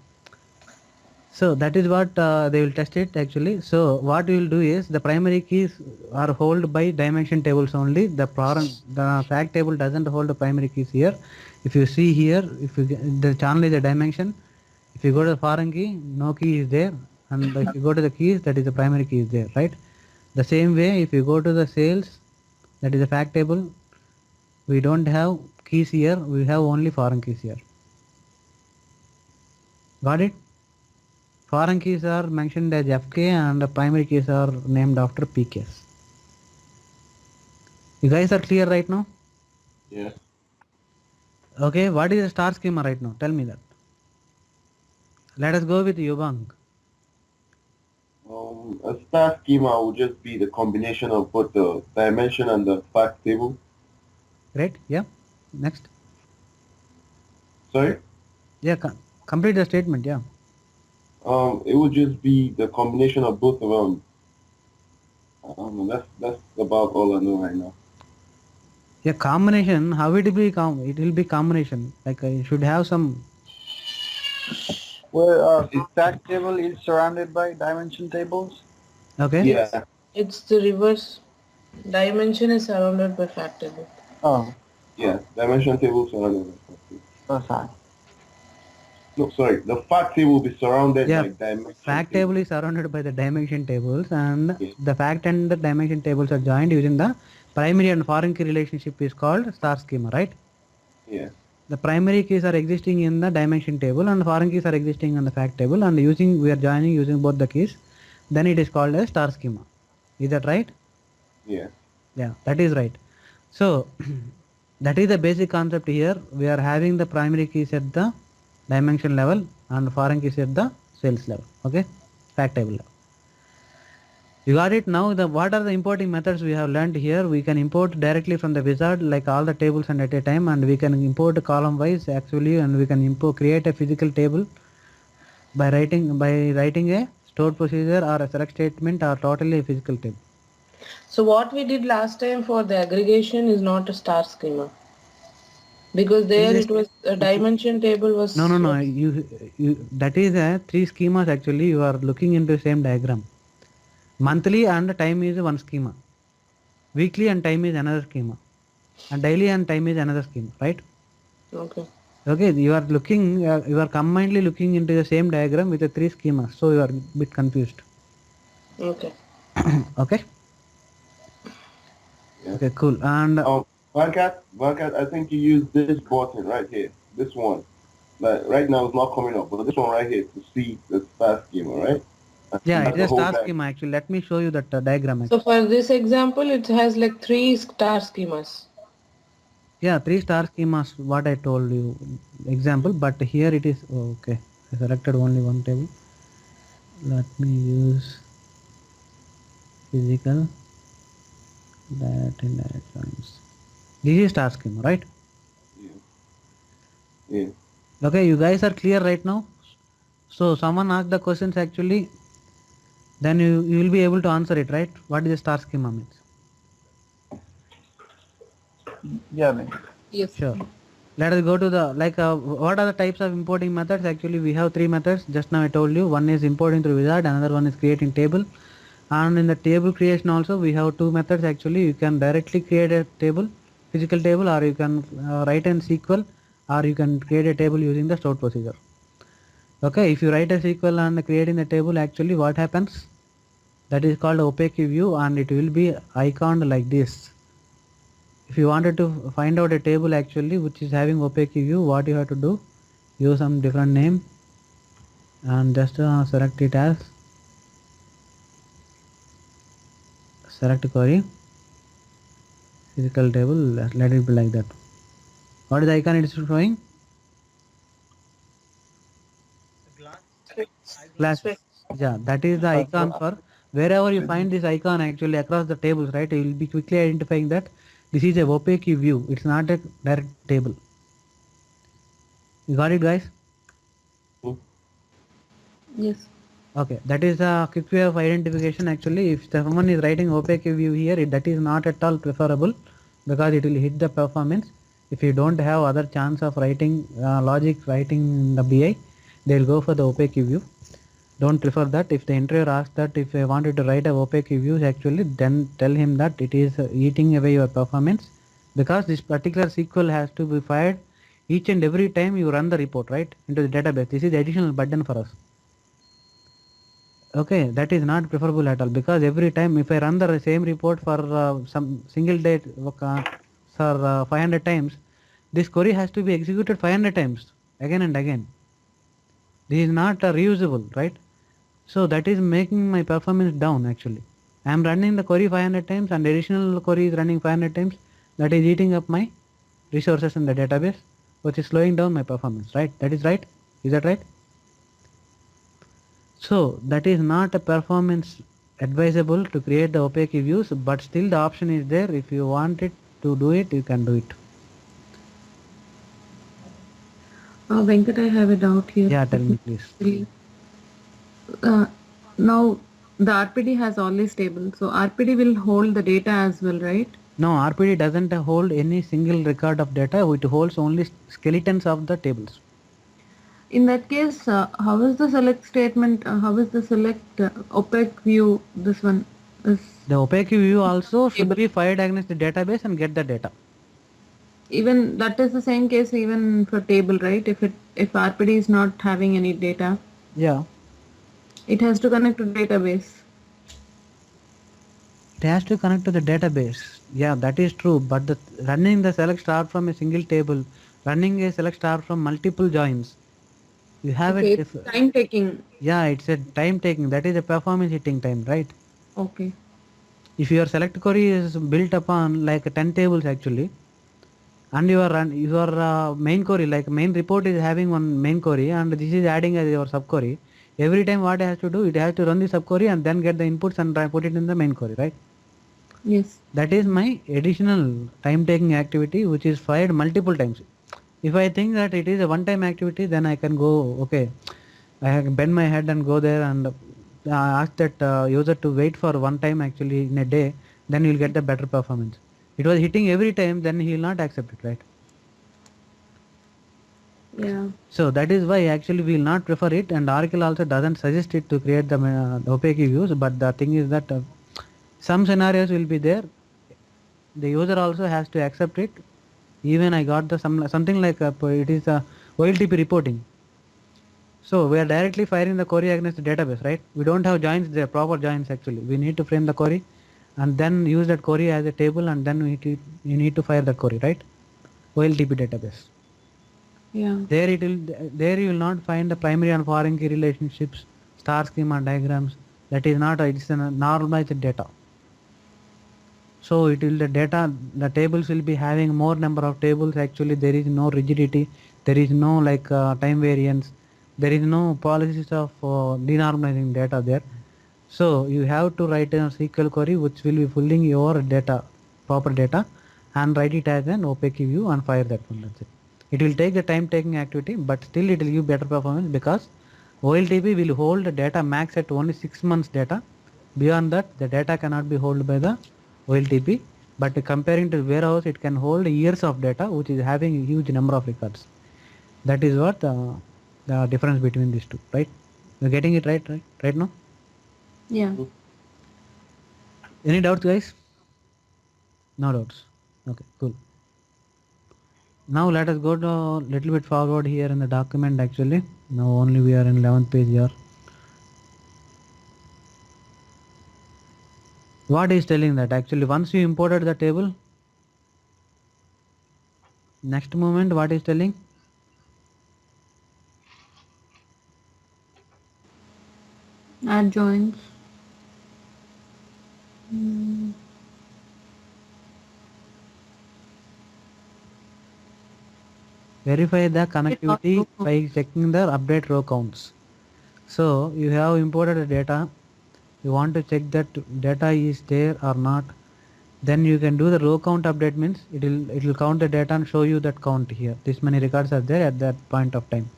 So that is what they will test it actually. So what we will do is the primary keys are held by dimension tables only. The fact table doesn't hold the primary keys here. If you see here, if you the channel is a dimension. If you go to the foreign key, no key is there, and if you go to the keys, that is the primary key is there, right? The same way, if you go to the sales, that is a fact table. We don't have keys here. We have only foreign keys here. Got it? Foreign keys are mentioned as FK and the primary keys are named after PKs. You guys are clear right now? Yeah. Okay, what is the star schema right now? Tell me that. Let us go with Yubang. A star schema will just be the combination of both the dimension and the fact table. Great, yeah. Next. Sorry? Yeah, complete the statement, yeah. It would just be the combination of both of them. That's about all I know right now. Yeah, combination, how it will be it will be combination. Like you should have some. Well, fact table is surrounded by dimension tables. Okay. Yeah. It's the reverse. Dimension is surrounded by fact table. Oh, Yeah. Dimension table surrounded by fact table. oh, sorry. No, sorry. The fact table will be surrounded Yeah, by dimension fact table. table is surrounded by the dimension tables and Yeah. the fact and the dimension tables are joined using the primary and foreign key relationship is called star schema, right? Yeah. The primary keys are existing in the dimension table and foreign keys are existing in the fact table and we are joining using both the keys. Then it is called a star schema. Is that right? Yeah. Yeah, that is right. So that is the basic concept here. We are having the primary keys at the dimension level and foreign keys at the sales level. Okay, fact table level. You got it now. What are the importing methods we have learned here? We can import directly from the wizard like all the tables and at a time, and we can import column wise actually, and we can create a physical table by writing a stored procedure or a select statement or totally a physical table. So what we did last time for the aggregation is not a star schema. Because there it was a dimension table was. No. You that is a 3 schemas actually. You are looking into the same diagram. Monthly and time is one schema. Weekly and time is another schema. And daily and time is another schema, right? Okay. Okay, you are combinedly looking into the same diagram with the 3 schemas. So you are a bit confused. Okay. Okay. Yeah. Okay, cool. And Wildcat, I think you use this button right here. This one. Like right now it's not coming up, but this one right here to see the star schema, right? Yeah, and it's the a whole star nine. schema actually. Let me show you that diagram. So for this example, it has like 3 star schemas. Yeah, 3 star schemas, what I told you example, but here it is, okay. I selected only one table. Let me use physical direct indirect joins. This is star schema, right? Yeah. Yeah. Okay, you guys are clear right now? So someone asked the questions actually, then you will be able to answer it, right? What is the star schema means? Yeah, man. Yes. Sure. Let us go to the, like, what are the types of importing methods? Actually, we have 3 methods. Just now I told you, one is importing through wizard, another one is creating table. And in the table creation also, we have 2 methods actually. You can directly create a table, physical table, or you can write in SQL, or you can create a table using the stored procedure. Okay, if you write a SQL and creating the table, actually what happens? That is called opaque view, and it will be iconed like this. If you wanted to find out a table actually which is having opaque view, what you have to do, use some different name and just select it as select query physical table, let it be like that. What is the icon it is showing? Glass. Glass. Spec. Yeah, that is the icon for wherever you find this icon actually across the tables, right? You will be quickly identifying that this is a opaque view. It's not a direct table. You got it, guys? Yes. Okay, that is a quick way of identification actually. If someone is writing opaque view here, that is not at all preferable because it will hit the performance. If you don't have other chance of writing logic writing the BI, they will go for the opaque view. Don't prefer that. If the interviewer asks that if I wanted to write a opaque view actually, then tell him that it is eating away your performance because this particular SQL has to be fired each and every time you run the report, right, into the database. This is the additional burden for us. Okay, that is not preferable at all because every time if I run the same report for some single date for 500 times, this query has to be executed 500 times again and again. This is not reusable, right? So that is making my performance down actually. I am running the query 500 times and additional query is running 500 times. That is eating up my resources in the database, which is slowing down my performance, right? That is right. Is that right? So that is not a performance advisable to create the opaque views, but still the option is there. If you want it to do it, you can do it. Venkat, I have a doubt here. Yeah, tell me please. Really. Uh, Now the RPD has always table, so RPD will hold the data as well, right? No, RPD doesn't hold any single record of data. It holds only skeletons of the tables. In that case, how is the select statement? How is the select opaque view? This one is The opaque view also should table. be fired against the database and get the data. Even that is the same case even for table, right? If RPD is not having any data, Yeah. it has to connect to database. It has to connect to the database. Yeah, that is true. But the running the select star from a single table, running a select star from multiple joins, you have Okay, it. it's time taking. Yeah, it's a time taking. That is a performance hitting time, right? Okay. If your select query is built upon like 10 tables actually, and your main query like main report is having one main query, and this is adding as your sub query. Every time what it has to do, it has to run the sub query and then get the inputs and put it in the main query, right? Yes. That is my additional time taking activity which is fired multiple times. If I think that it is a one time activity, then I can go, okay, I can bend my head and go there and ask that user to wait for one time actually in a day, then you'll get the better performance. It was hitting every time, then he will not accept it, right? Yeah. So that is why actually we will not prefer it, and Oracle also doesn't suggest it to create the opaque views. But the thing is that some scenarios will be there. The user also has to accept it. Even I got the something like it is a OLTP reporting. So we are directly firing the query against the database, right? We don't have joins there, proper joins actually. We need to frame the query and then use that query as a table, and then you need to fire that query, right? OLTP database. Yeah. There you will not find the primary and foreign key relationships, star schema diagrams, That is not, it's a normalized data. So it will, the data, the tables will be having more number of tables. Actually there is no rigidity, there is no like time variance, there is no policies of denormalizing data there. So you have to write a SQL query which will be pulling your data, proper data, and write it as an opaque view and fire that one. That's it. It will take the time taking activity, but still it will give better performance because OLTP will hold the data max at only 6 months data. Beyond that, the data cannot be held by the OLTP. But comparing to warehouse, it can hold years of data, which is having a huge number of records. That is what the difference between these two, right? You're getting it right now? Yeah. Any doubts, guys? No doubts. Okay, cool. Now let us go to a little bit forward here in the document actually. Now only we are in 11th page here. What is telling that actually once you imported the table, next moment what is telling? Add joins. Verify the connectivity by checking the update row counts. So you have imported the data, you want to check that data is there or not, then you can do the row count update. Means it will count the data and show you that count here, this many records are there at that point of time.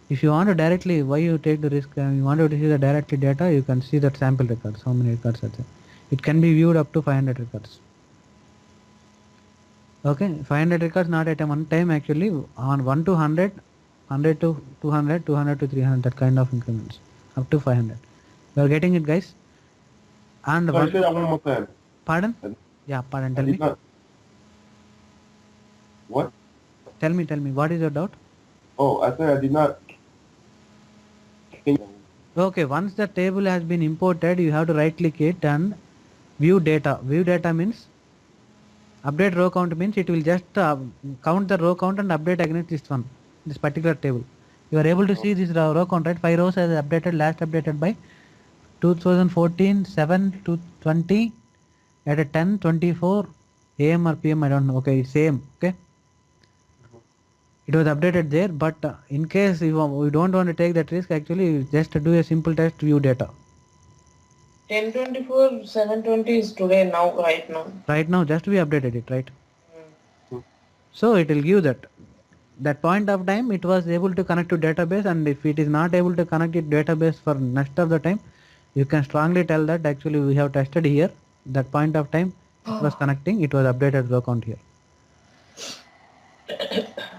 If you want to directly, why you take the risk, you want to see the directly data, you can see that sample records, how many records are there. It can be viewed up to 500 records. Okay, 500 records not at a one time, actually on 1 to 100, 100 to 200, 200 to 300, that kind of increments up to 500. You are getting it, guys? And Sorry, say that one more time. pardon? Yeah, pardon. I Tell did me. not. What? Tell me. What is your doubt? Oh, I said I did not. Can you- Okay, once the table has been imported, you have to right click it and view data. View data means update row count, means it will just count the row count and update against this one, this particular table. You are able to see this row count, right? 5 rows as updated, last updated by 2014 7 to 20 at a 10:24 AM or PM, I don't know. Okay, it's AM. Okay, it was updated there, but in case we don't want to take that risk, actually just do a simple test, view data. 1024, 720 is today now, right now. Right now just we updated it, right? Mm. So it will give that point of time it was able to connect to database, and if it is not able to connect it database for next of the time, you can strongly tell that actually we have tested here, that point of time it was connecting, it was updated row count here.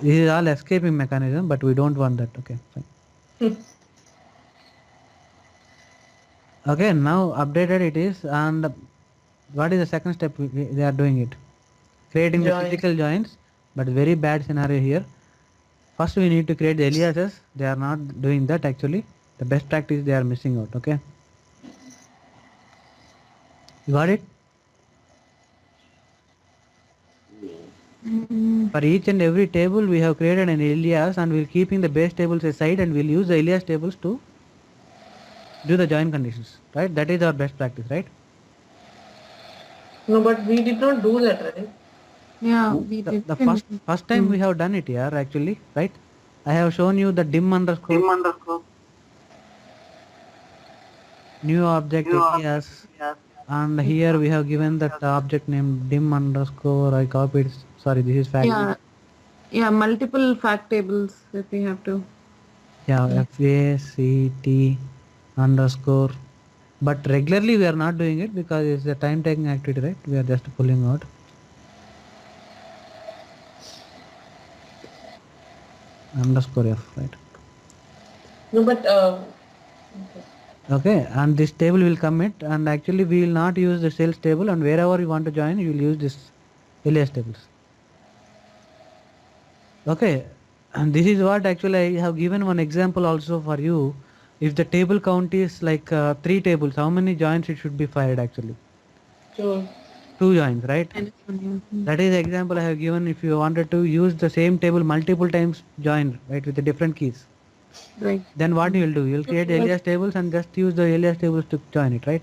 This is all escaping mechanism, but we don't want that. Okay, fine. Okay, now updated it is, and what is the second step they are doing it? Creating the Join. physical joins, but very bad scenario here. First we need to create the aliases. They are not doing that actually. The best practice they are missing out. Okay, you got it? For each and every table we have created an alias, and we're keeping the base tables aside, and we'll use the alias tables to do the join conditions, right? That is our best practice, right? No, but we did not do that, right? Yeah, we The, did. the first time we have done it here actually, right? I have shown you the dim underscore new object alias, and here we have given that object name dim underscore, I copied, sorry, this is fact. Yeah, multiple fact tables that we have to. Yeah, FACT underscore, but regularly we are not doing it because it's a time taking activity, right? We are just pulling out underscore F, right? No, but Okay, and this table will commit, and actually we will not use the sales table, and wherever you want to join you will use this alias tables. Okay, and this is what actually I have given one example also for you. If the table count is like 3 tables, how many joins it should be fired actually? two. 2 joins, right? Yeah. That is the example I have given. If you wanted to use the same table multiple times, join, right, with the different keys. Right. Then what you will do? You will create alias tables and just use the alias tables to join it, right?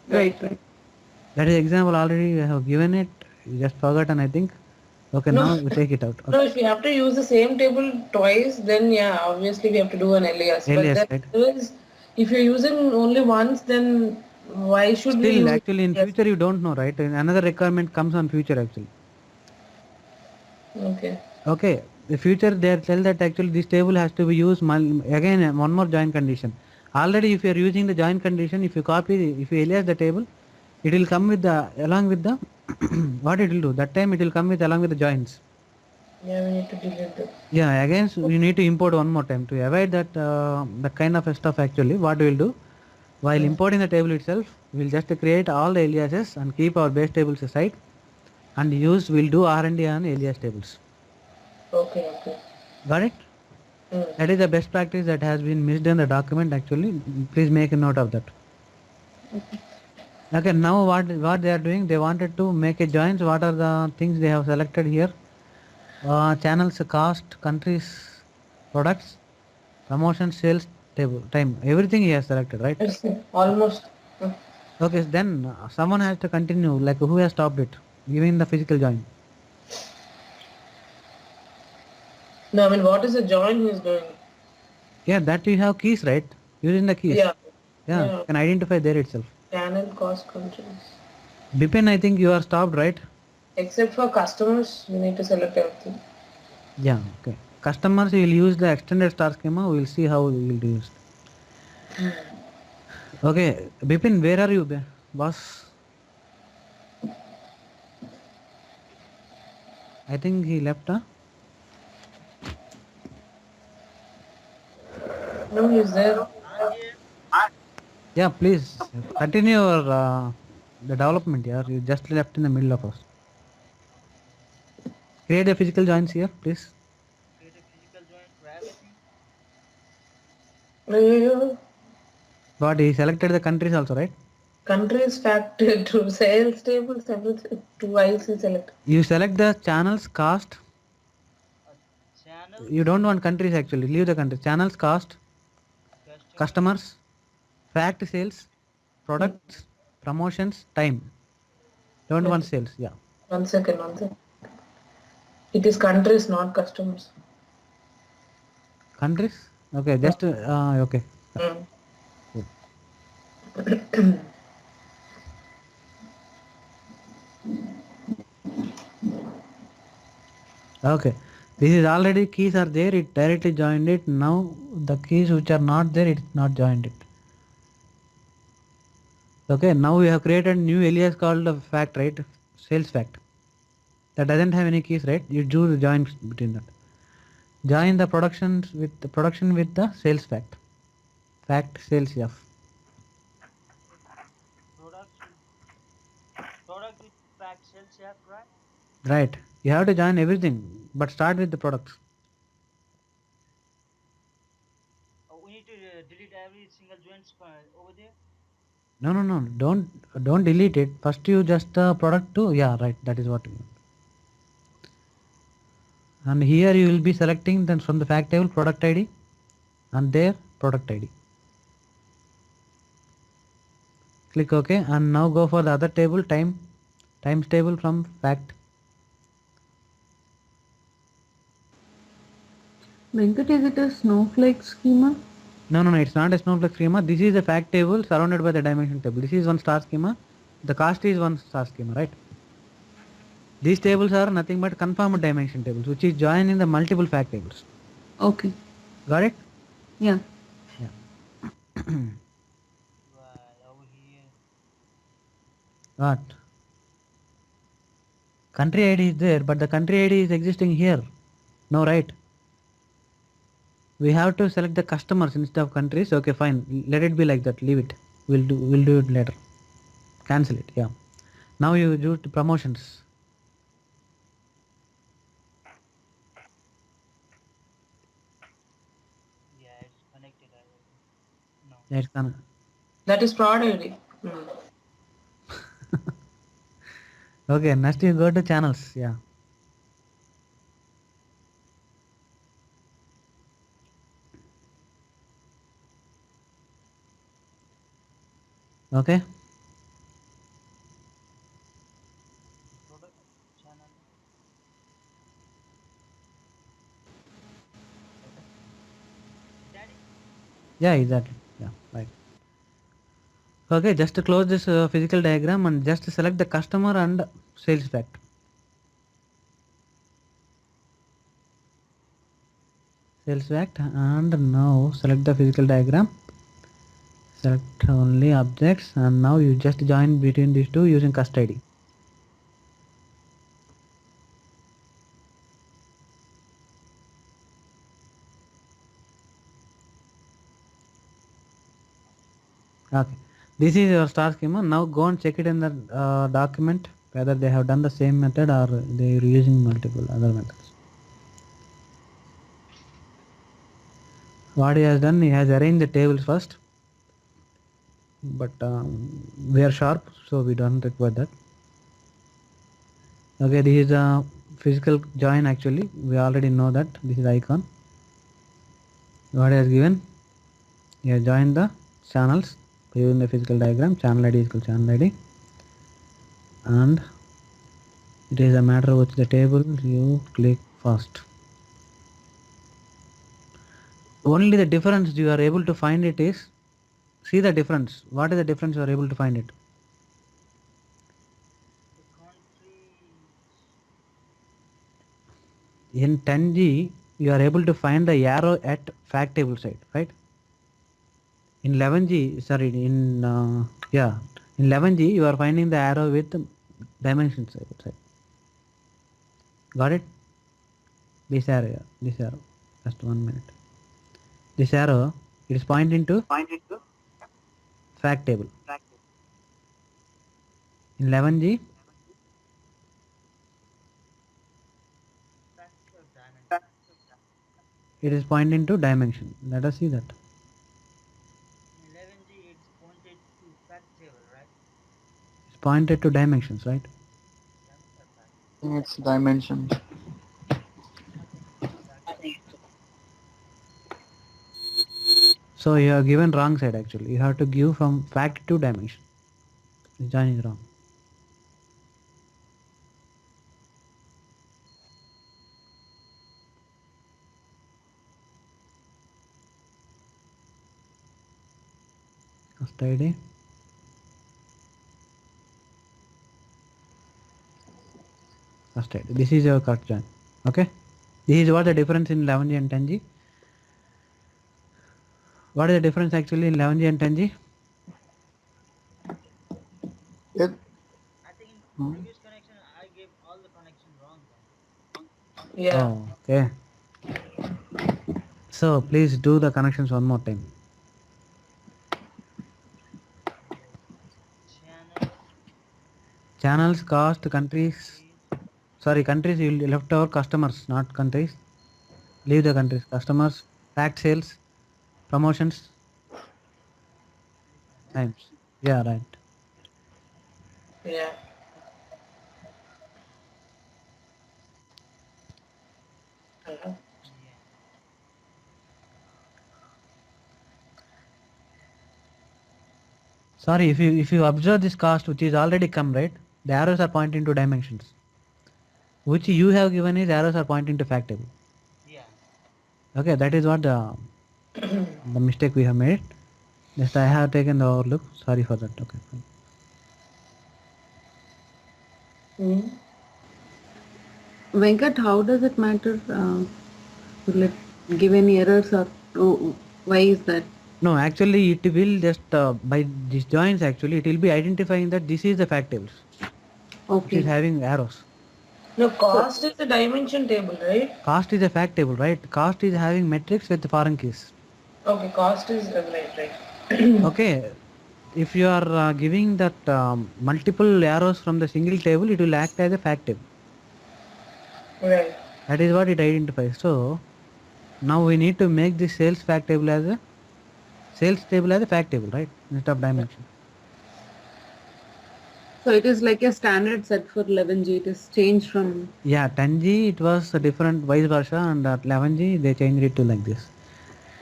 Right. Right. That is example already I have given it. You just forgotten, I think. Okay, No, now we take it out. no, Okay. if you have to use the same table twice, then yeah, obviously we have to do an alias. But Alias, then right? if you're using only once, then why should we Still, use actually, in alias? future you don't know, right? Another requirement comes on future actually. Okay. Okay, the future they tell that actually this table has to be used again one more join condition. Already, if you are using the join condition, if you if you alias the table, it will come with the along with the what it will do. That time it will come with along with the joins. Yeah, we need to delete that. Yeah, again so you need to import one more time to avoid that that kind of stuff. Actually, what we will do while importing the table itself, we will just create all the aliases and keep our base tables aside, and use we'll do R&D on alias tables. Okay, okay. Got it? Mm. That is the best practice that has been missed in the document actually. Please make a note of that. Okay, now what they are doing, they wanted to make a joins. What are the things they have selected here? Channels, cost, countries, products, promotion, sales, table, time. Everything he has selected, right? Yes, almost. Mm. Okay, then someone has to continue. Like who has stopped it? Giving the physical join. No, I mean, what is the join he is doing? Yeah, that you have keys, right? Using the keys. Yeah, Yeah, yeah. can identify there itself. Channel cost countries. Bipin, I think you are stopped, right? Except for customers, we need to select everything. Yeah, okay. Customers will use the extended star schema. We will see how we will use. Okay, Bipin, where are you, boss? I think he left, huh? No, he's there. I'm here. Yeah, please continue your the development. Yeah, you just left in the middle of us. Create the physical joins here, please. Create a physical join for everything. Yeah. But he selected the countries also, right? Countries factor to sales tables, everything. Twice he select. You select the channels, cost. Channels, You don't want countries actually. Leave the country. Channels, cost, customers, customers, fact sales, Mm. products, promotions, time. Don't want Okay. sales. Yeah. 1 second, 1 second. It is countries, not customers. Countries. Okay. Just okay. Mm. Good. Okay. This is already keys are there. It directly joined it. Now the keys which are not there, it's not joined it. Okay. Now we have created new alias called fact, right? Sales fact. That doesn't have any keys, right? You do the join between that. Join the production with the sales fact. Fact sales F. products with product with pack sales app, right? Right. You have to join everything, but start with the products. We need to delete every single joint over there. No, no, no. Don't delete it. First you just product to yeah, right. That is what you want. And here you will be selecting then from the fact table product ID and there product ID. Click OK and now go for the other table times table from fact. Venkat, is it a snowflake schema? No, no, no. It's not a snowflake schema. This is a fact table surrounded by the dimension table. This is one star schema. The cost is one star schema, right? These tables are nothing but confirmed dimension tables, which is joined in the multiple fact tables. Okay. Got it? Yeah. Yeah. Right over here. What? Country ID is there, but the country ID is existing here. No, right? We have to select the customers instead of countries. Okay, fine. Let it be like that. Leave it. We'll do it later. Cancel it. Yeah. Now you do the promotions. Yeah, it's connected already. No. Yeah, it's done. That is product ID. Mm. Okay, next you go to channels. Yeah. Okay. Product channel. That is Yeah, exactly. Yeah, right. Okay, just to close this physical diagram and just select the customer and sales fact. Sales fact, and now select the physical diagram. Select only objects, and now you just join between these two using cust ID. Okay, this is your star schema. Now go and check it in the document whether they have done the same method or they are using multiple other methods. What he has done, he has arranged the tables first, but we are sharp, so we don't require that. Okay, this is a physical join. Actually, we already know that this is icon. What he has given, he has joined the channels using the physical diagram. Channel ID is equal channel ID, and it is a matter of which the table you click first. Only the difference you are able to find it is, see the difference. What is the difference you are able to find it? the country. In 10G, you are able to find the arrow at fact table side, right? In 11G, sorry, yeah, in 11G, you are finding the arrow with dimensions side. Got it? This arrow, yeah, this arrow. Just 1 minute. This arrow, it is pointing to fact table. In 11G, Factor dimension. it is pointing to dimension. Let us see that. In 11G, it's pointed to fact table, right? It's pointed to dimensions, right? Dimension or fact? It's dimension. I think it's fact table. So you have given wrong side actually. You have to give from fact to dimension. This join is wrong. First ID. First ID. This is your correct join. Okay. This is what the difference in 11G and 10G. What is the difference actually in 11G and 10G? It, I think in hmm. previous connection, I gave all the connection wrong then. Yeah. Oh, okay. So please do the connections one more time. Channel, Channels, cost, countries. countries, Sorry, countries you left over customers, not countries. Leave the countries. Customers, fact sales, promotions, promotions. times. Yeah, right. Yeah. Uh-huh. Yeah. Sorry, if you observe this cost which is already come, right? The arrows are pointing to dimensions. Which you have given is arrows are pointing to fact table. Yeah. Okay, that is what the mistake we have made. Just I have taken the overlook. Sorry for that. Okay, fine. Hmm. Venkat, how does it matter? Will it give any errors or why is that? No, actually it will just by these joins actually it will be identifying that this is the fact tables which is Okay. having arrows. No, So, cost is the dimension table, right? Cost is a fact table, right? Cost is having metrics with foreign keys. Okay, cost is right. Okay, if you are giving that multiple arrows from the single table, it will act as a fact table. Right. That is what it identifies. So now we need to make this sales fact table as a sales table as a fact table, right? Instead of dimension. so it is like a standard set for 11G. It is changed from. Yeah, 10G it was a different vice versa, and at 11G they changed it to like this.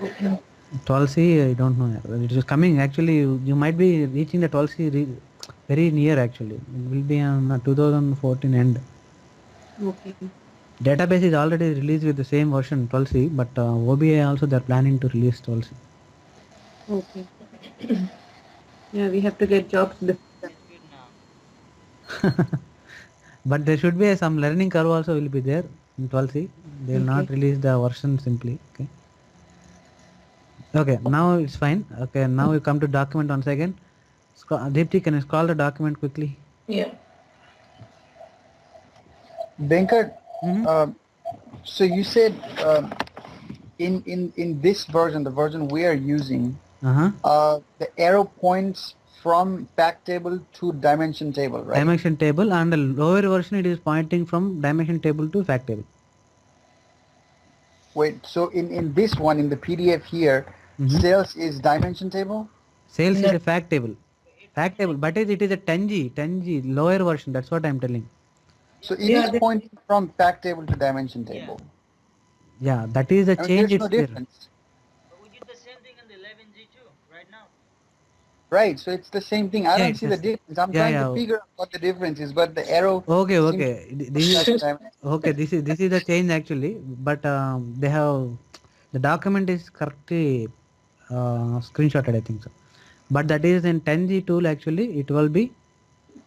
Okay. 12C, I don't know. It is coming actually. You might be reaching the 12C very near actually. It will be on 2014 end. Okay. Database is already released with the same version 12C, but OBIEE also they're planning to release 12C. Okay. Yeah, we have to get jobs before that. It's good now. But there should be some learning curve also will be there in 12C. They will Okay. not release the version simply. Okay. Okay. Now it's fine. Okay. Now we come to document once again. Deepti, can you scroll the document quickly? Yeah. Venkat, Mm-hmm. so you said in this version, the version we are using, the arrow points from fact table to dimension table, right? Dimension table, and the lower version it is pointing from dimension table to fact table. Wait, so in this one, in the PDF here, Mhm. sales is dimension table? Sales is No. a fact table. Fact table, but it is a 10G lower version. That's what I'm telling. So it Yeah. is pointing from fact table to dimension Yeah. table. Yeah, that is a I mean, change. there's no It's there. difference. But we did the same thing in the 11G too, right now. Right, so it's the same thing. I Yeah, don't it's see the just difference. I'm yeah, trying to yeah. figure out what the difference is, but the arrow Okay, seems okay. This to is be dimension. okay. This is the change actually, but they have the document is correctly screenshotted. I think so, but that is in 10G tool actually. It will be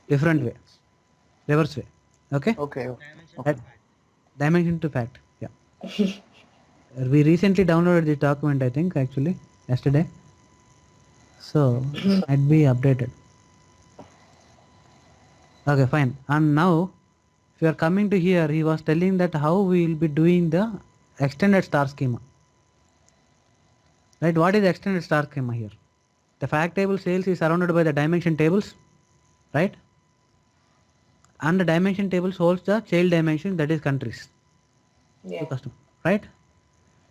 different way, reverse way. Okay, Okay, Dimension to that okay. fact. dimension to fact. Yeah, we recently downloaded this document. I think actually yesterday, so might be updated. Okay, fine. And now, if you are coming to here, he was telling that how we will be doing the extended star schema. Right? What is extended star schema here? The fact table sales is surrounded by the dimension tables, right? And the dimension tables holds the child dimension, that is countries to Yeah. customer, right?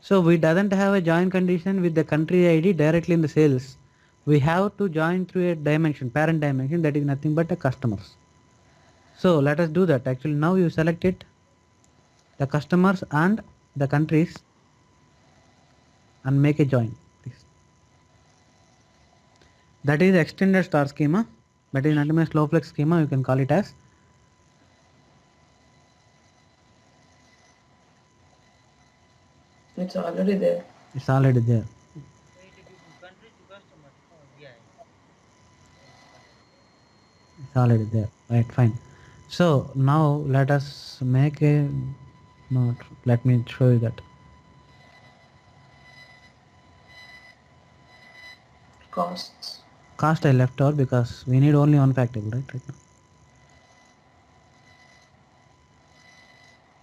So we doesn't have a join condition with the country ID directly in the sales. We have to join through a dimension, parent dimension, that is nothing but the customers. So let us do that. Actually, now you select it, the customers and the countries, and make a join, please. That is extended star schema. That is not a slow flex schema. You can call it as. It's already there. It's already there. We need to do from country to customer. Oh, yeah. It's already there. Right, fine. So now let us make a note. Let me show you that. Costs. Cost I left out because we need only one fact table, right now.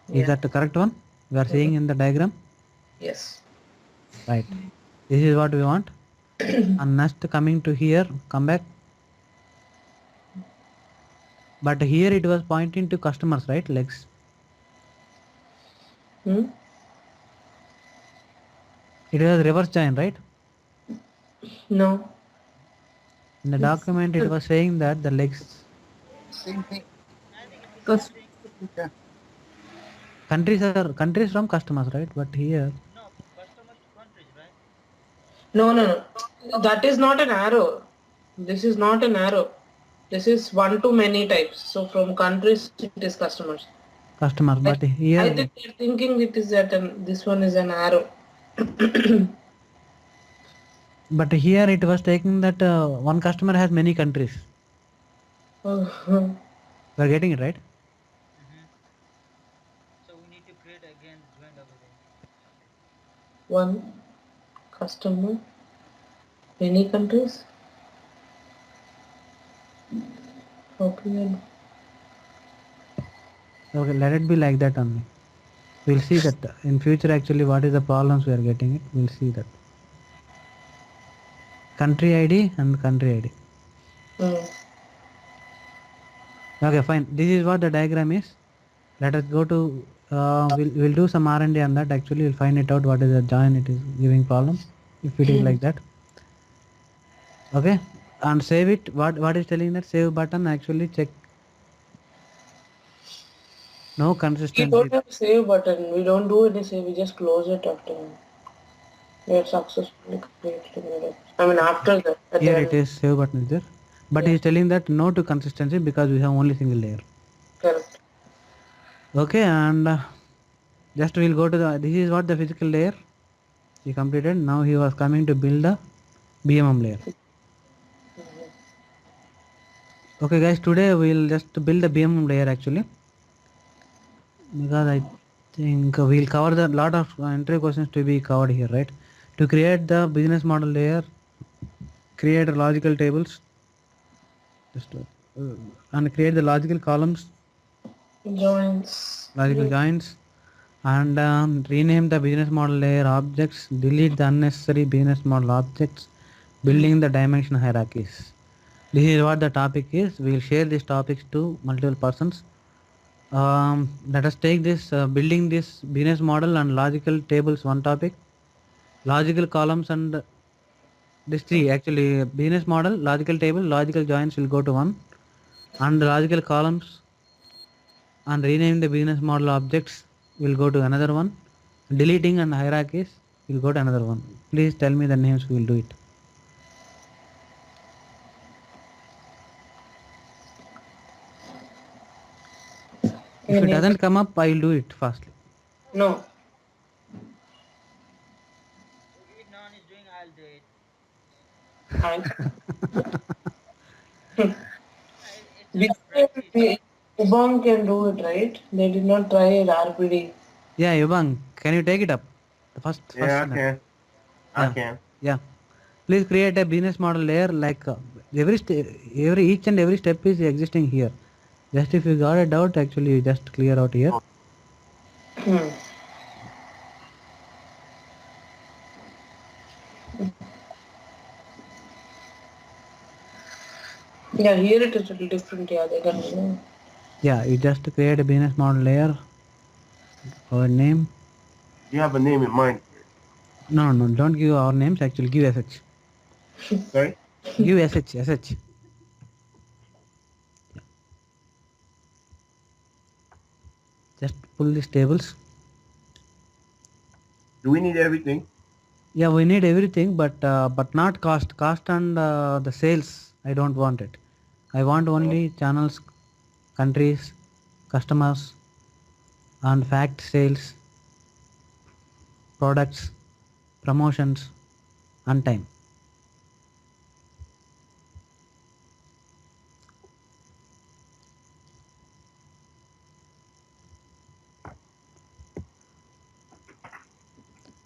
Is Yeah. that the correct one we are seeing in the diagram? Yes. Right. This is what we want. And next coming to here, come back. But here it was pointing to customers, right? Legs. Hmm? It was reverse join, right? No. In the It's document it was saying that the legs Same thing. I think it's the cus- same thing. Yeah. countries from customers, right? But here No, from customers to countries, right? No, no, no. That is not an arrow. This is not an arrow. This is one to many types. So from countries it is customers. customers, I, but I here think they're thinking it is that this one is an arrow. it was taking that one customer has many countries. Oh, We are getting it right. Mm-hmm. So we need to create again the joint over there. one customer, many countries. Okay. Okay, let it be like that only. We'll see that in future actually what is the problems we are getting it. We'll see that. Country ID and country ID. Mm. Okay, fine. This is what the diagram is. Let us go to we'll do some R&D on that. Actually, we'll find it out what is the join it is giving problem. If it is like that. Okay, and save it. What is telling that save button actually check no We don't consistency. have a save button. We don't do any save. We just close it after. We have successfully created. I mean, after that, at the Here end. it is, save button is there. But he is telling that no to consistency because we have only single layer. Correct. Okay, and just we'll go to this is what the physical layer he completed. Now he was coming to build the BMM layer. Okay guys, today we'll just build the BMM layer actually, because I think we'll cover the lot of entry questions to be covered here, right? To create the business model layer, create logical tables, just and create the logical columns, Joins. logical joins, and rename the business model layer objects, delete the unnecessary business model objects, building the dimension hierarchies. This is what the topic is. We will share these topics to multiple persons. Let us take this building this business model and logical tables one topic, logical columns and this three actually business model, logical table, logical joins will go to one, and the logical columns and rename the business model objects will go to another one, deleting and hierarchies will go to another one. Please tell me the names, we will do it. If it doesn't come up, I will do it fastly. No. If no one is doing, I'll do it. It's just practice. Ubang can do it, right? They did not try it RPD. Yeah, Yubang, can you take it up? The first Yeah, I minute. can. I can. Yeah. Please create a business model layer like every each and every step is existing here. Just if you got a doubt, actually you just clear out here. Yeah, here it is a little different. Yeah, they can do it. Yeah, you just create a business model layer or name. You have a name in mind. No, don't give our names. Actually, give SH. Sorry? Give SH. Just pull these tables. Do we need everything? Yeah, we need everything, but not cost. Cost and the sales, I don't want it. I want only channels, countries, customers, and fact sales, products, promotions, and time.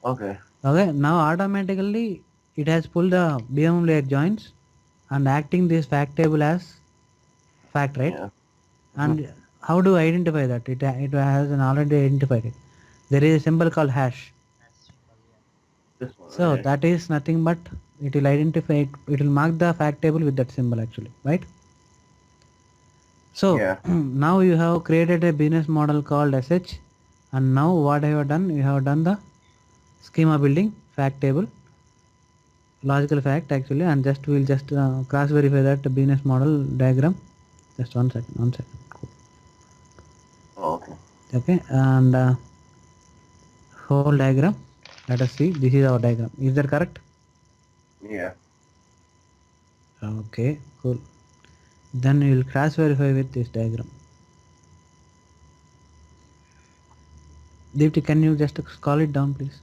Okay. Okay, now automatically it has pulled the BM layer joins and acting this fact table as fact, right? Yeah. And how do I identify that? It has an already identified it. There is a symbol called hash. That's simple, yeah. This one, So right? that is nothing but it will identify it, it will mark the fact table with that symbol actually, right? So Yeah. now you have created a business model called SH, and now what I have done, you have done the schema building, fact table, logical fact actually, and just we'll just cross verify that business model diagram. Just one second. Cool. Oh, okay. Okay, and whole diagram. Let us see. This is our diagram. Is that correct? Yeah. Okay, cool. Then we will cross verify with this diagram. Deepti, can you just scroll it down, please?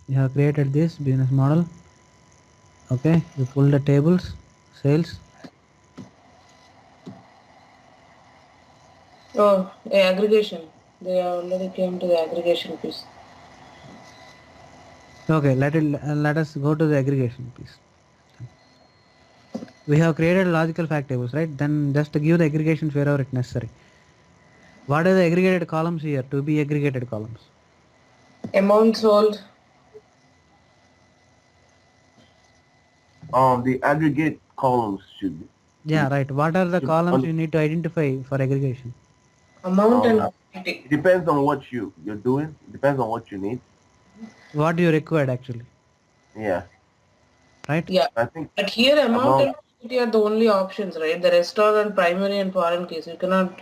You have created this business model. Okay, you pull the tables, sales. Oh, aggregation. They already came to the aggregation piece. Okay, let us go to the aggregation piece. We have created logical fact tables, right? Then just give the aggregations wherever it's necessary. What are the aggregated columns here? To be aggregated columns. Amount sold. The aggregate columns should be. Yeah, right. What are the columns you need to identify for aggregation? Amount and quantity. It depends on what you're doing. It depends on what you need. What you required actually. Yeah. Right? Yeah. I think But here amount and quantity are the only options, right? The rest are on primary and foreign case. You cannot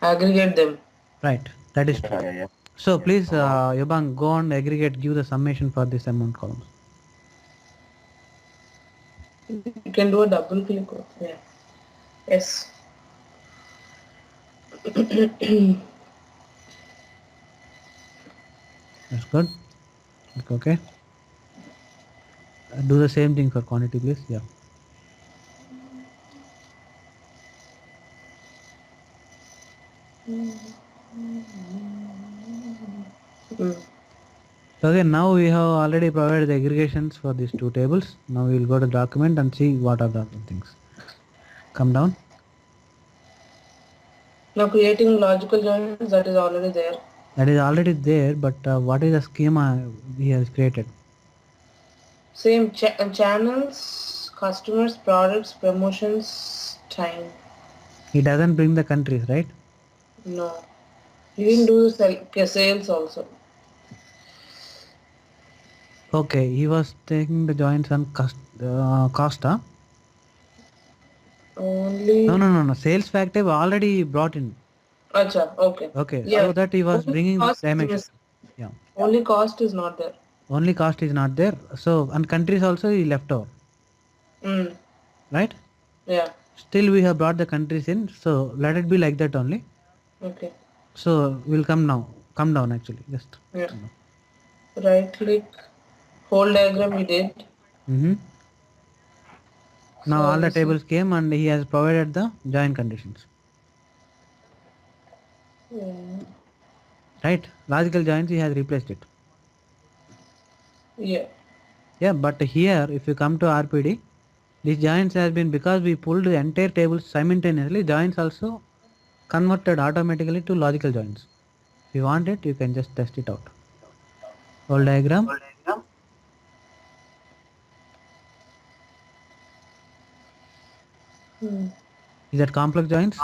aggregate them. Right. That is true. Yeah. So please, Yobang, go on aggregate, give the summation for this amount columns. You can do a double click. Yeah. Yes. That's good. Okay. Do the same thing for quantity, please. Yeah. So again, now we have already provided the aggregations for these two tables. Now we will go to the document and see what are the other things. Come down. Now creating logical joins, that is already there. That is already there, but what is the schema he has created? Same channels, customers, products, promotions, time. He doesn't bring the countries, right? No. You didn't do the sales also. Okay, he was taking the joints on cost, huh? Only. No. Sales fact I've already brought in. Acha, okay. Okay, Yeah. so that he was Only bringing this cost is dimension. missing. Yeah. Only cost is not there. Only cost is not there. So, and countries also he left over. Right? Yeah. Still we have brought the countries in. So let it be like that only. Okay. So we'll come now. Come down actually. Just. Yeah. Come down. Right click. Whole diagram we did. Now So all the this is, tables came and he has provided the join conditions. Right? Logical joins he has replaced it. yeah. Yeah, but here if you come to RPD, these joins has been, because we pulled the entire tables simultaneously, joins also converted automatically to logical joins. If you want it, you can just test it out. Whole diagram. Is that complex joins?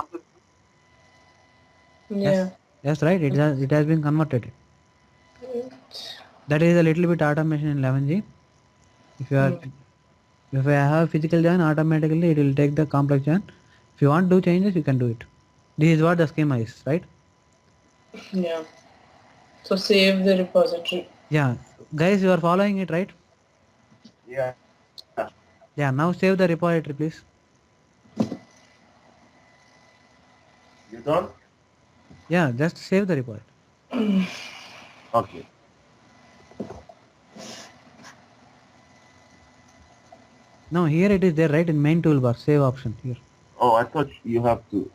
Yeah. Yes, right. It has been converted. That is a little bit automation in 11G. If I have physical join, automatically it will take the complex join. If you want to do changes, you can do it. This is what the schema is, right? Yeah. So save the repository. Yeah, guys, you are following it, right? Yeah. Yeah. Now save the repository, please. You done? Yeah, just save the report. Okay. No, here it is there, right? In main toolbar, save option here. Oh, I thought you have to.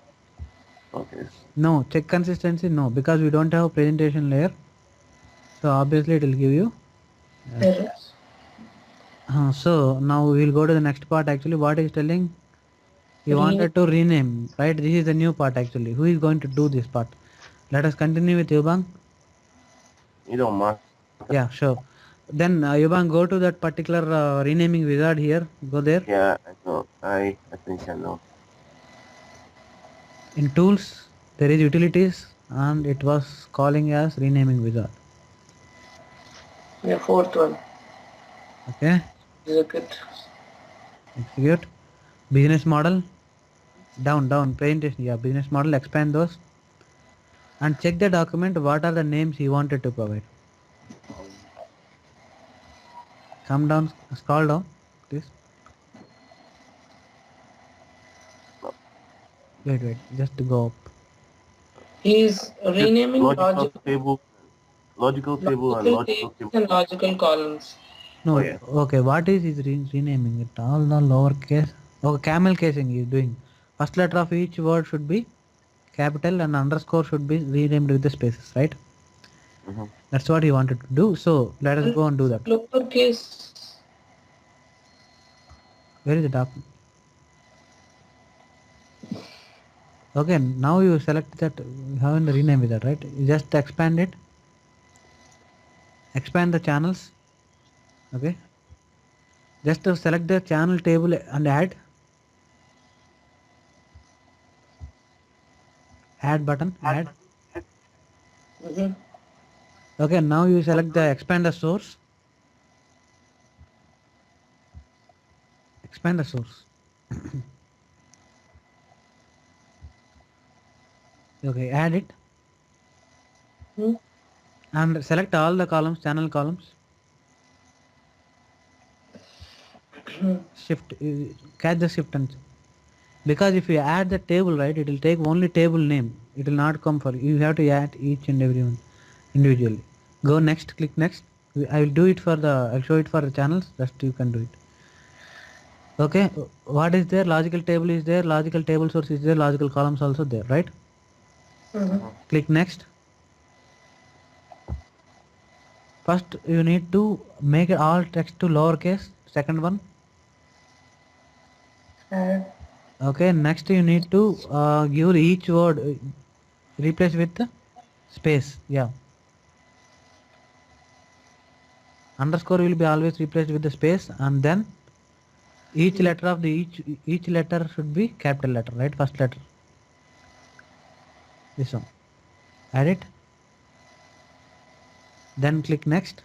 Okay. No, check consistency, no, because we don't have a presentation layer. So obviously it will give you. Errors. So now we will go to the next part actually. What is telling? He wanted to rename, right? This is the new part actually. Who is going to do this part? Let us continue with Yubang. You don't mind. Yeah, sure. Then Yubang, go to that particular renaming wizard here. Go there. Yeah, I know. I think I know. In tools, there is utilities and it was calling as renaming wizard. The fourth one. Okay. Execute. Business model. Down. Presentation. Yeah, business model. Expand those. And check the document. What are the names he wanted to provide? Come down. Scroll down, please. Wait. Just go up. He's renaming Logical table and logical tables table. and logical columns. No. Oh, yeah. Okay. What is his renaming it? All the lowercase. Okay. Camel casing he is doing. First letter of each word should be capital and underscore should be renamed with the spaces, right? That's what he wanted to do. So let us go and do that. Lowercase. Where is the document? Okay, now you select that. You haven't rename with that, right? You just expand it. Expand the channels. Okay. Just to select the channel table and add. Add button. Add. Okay, now you select the expand the source. Expand the source. Okay, add it. and select all the columns, channel columns. Shift, catch the shift and because if you add the table, right, it will take only table name. It will not come for you. Have to add each and every one individually. Go next, click next. I will do it for the, I'll show it for the channels. Just you can do it. Okay, what is there? Logical table is there, logical table source is there, logical columns also there, right? Click next. First you need to make it all text to lowercase. Second one. Okay, next you need to give each word replace with the space. Yeah, underscore will be always replaced with the space, and then each letter of the each letter should be capital letter, right? First letter, this one, add it, then click next.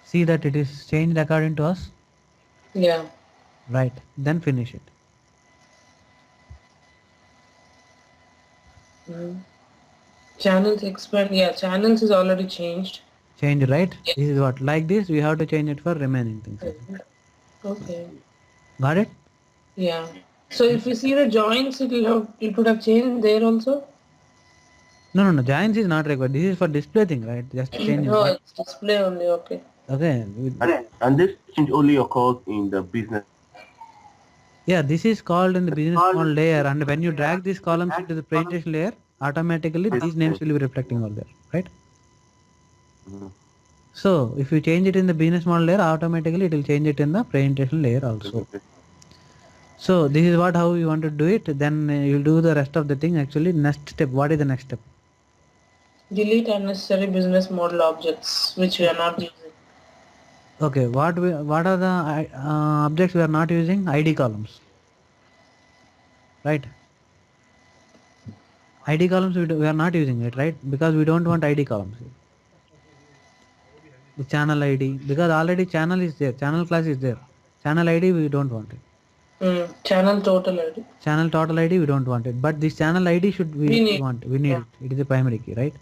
See that it is changed according to us. Yeah. Right, then finish it. Channels expand. Yeah, channels is already changed. Change, right? This is what, like this we have to change it for remaining things. Okay. Got it? Yeah. So if you see the joints, it would have changed there also. No, giants is not required. This is for display thing, right? Just change No, what. it's display only. Okay. Okay. And this change only occurs in the business. Yeah, this is called in the business model layer, and when you drag these columns into the presentation layer, automatically these names will be reflecting over there, right? So if you change it in the business model layer, automatically it will change it in the presentation layer also. So this is what how you want to do it. Then you'll do the rest of the thing. Actually, next step. What is the next step? Delete unnecessary business model objects which we are not using. Okay. What are the objects we are not using? ID columns. Right. ID columns we are not using it, right? Because we don't want ID columns. The channel ID, because already channel is there, channel class is there. Channel ID we don't want it. Channel total ID. Channel total ID we don't want it, but this channel ID should we need Yeah. it. It is a primary key, right?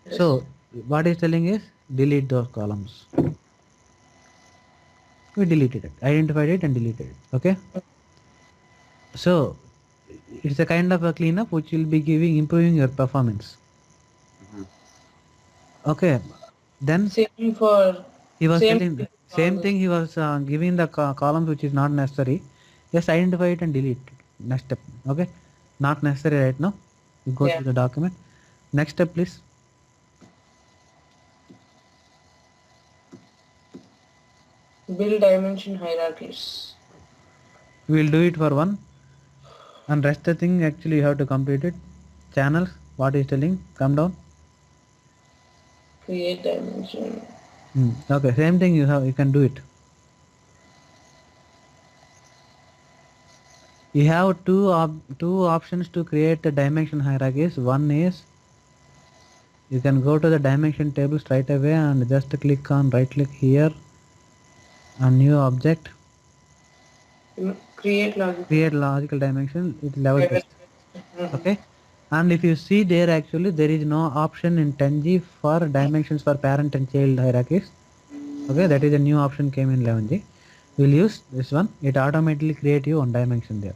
Yes. So what is telling is delete those columns. We deleted it, identified it and deleted it. Okay. So it's a kind of a cleanup which will be improving your performance. Okay. Then Same for he was same telling the same thing. He was giving the columns which is not necessary. Just identify it and delete it. Next step. Okay. Not necessary right now. You go through the document. Next step, please. build dimension hierarchies. We will do it for one. And rest the thing actually you have to complete it. Channels. What is telling? Come down. Create dimension. Okay. Same thing you have. You can do it. You have two options to create the dimension hierarchies. One is you can go to the dimension table straight away and just click on right click here and new object. Create logical dimension with level test. Okay. And if you see there actually there is no option in 10G for dimensions for parent and child hierarchies. Okay, that is a new option came in 11G. We'll use this one. It automatically create you one dimension there.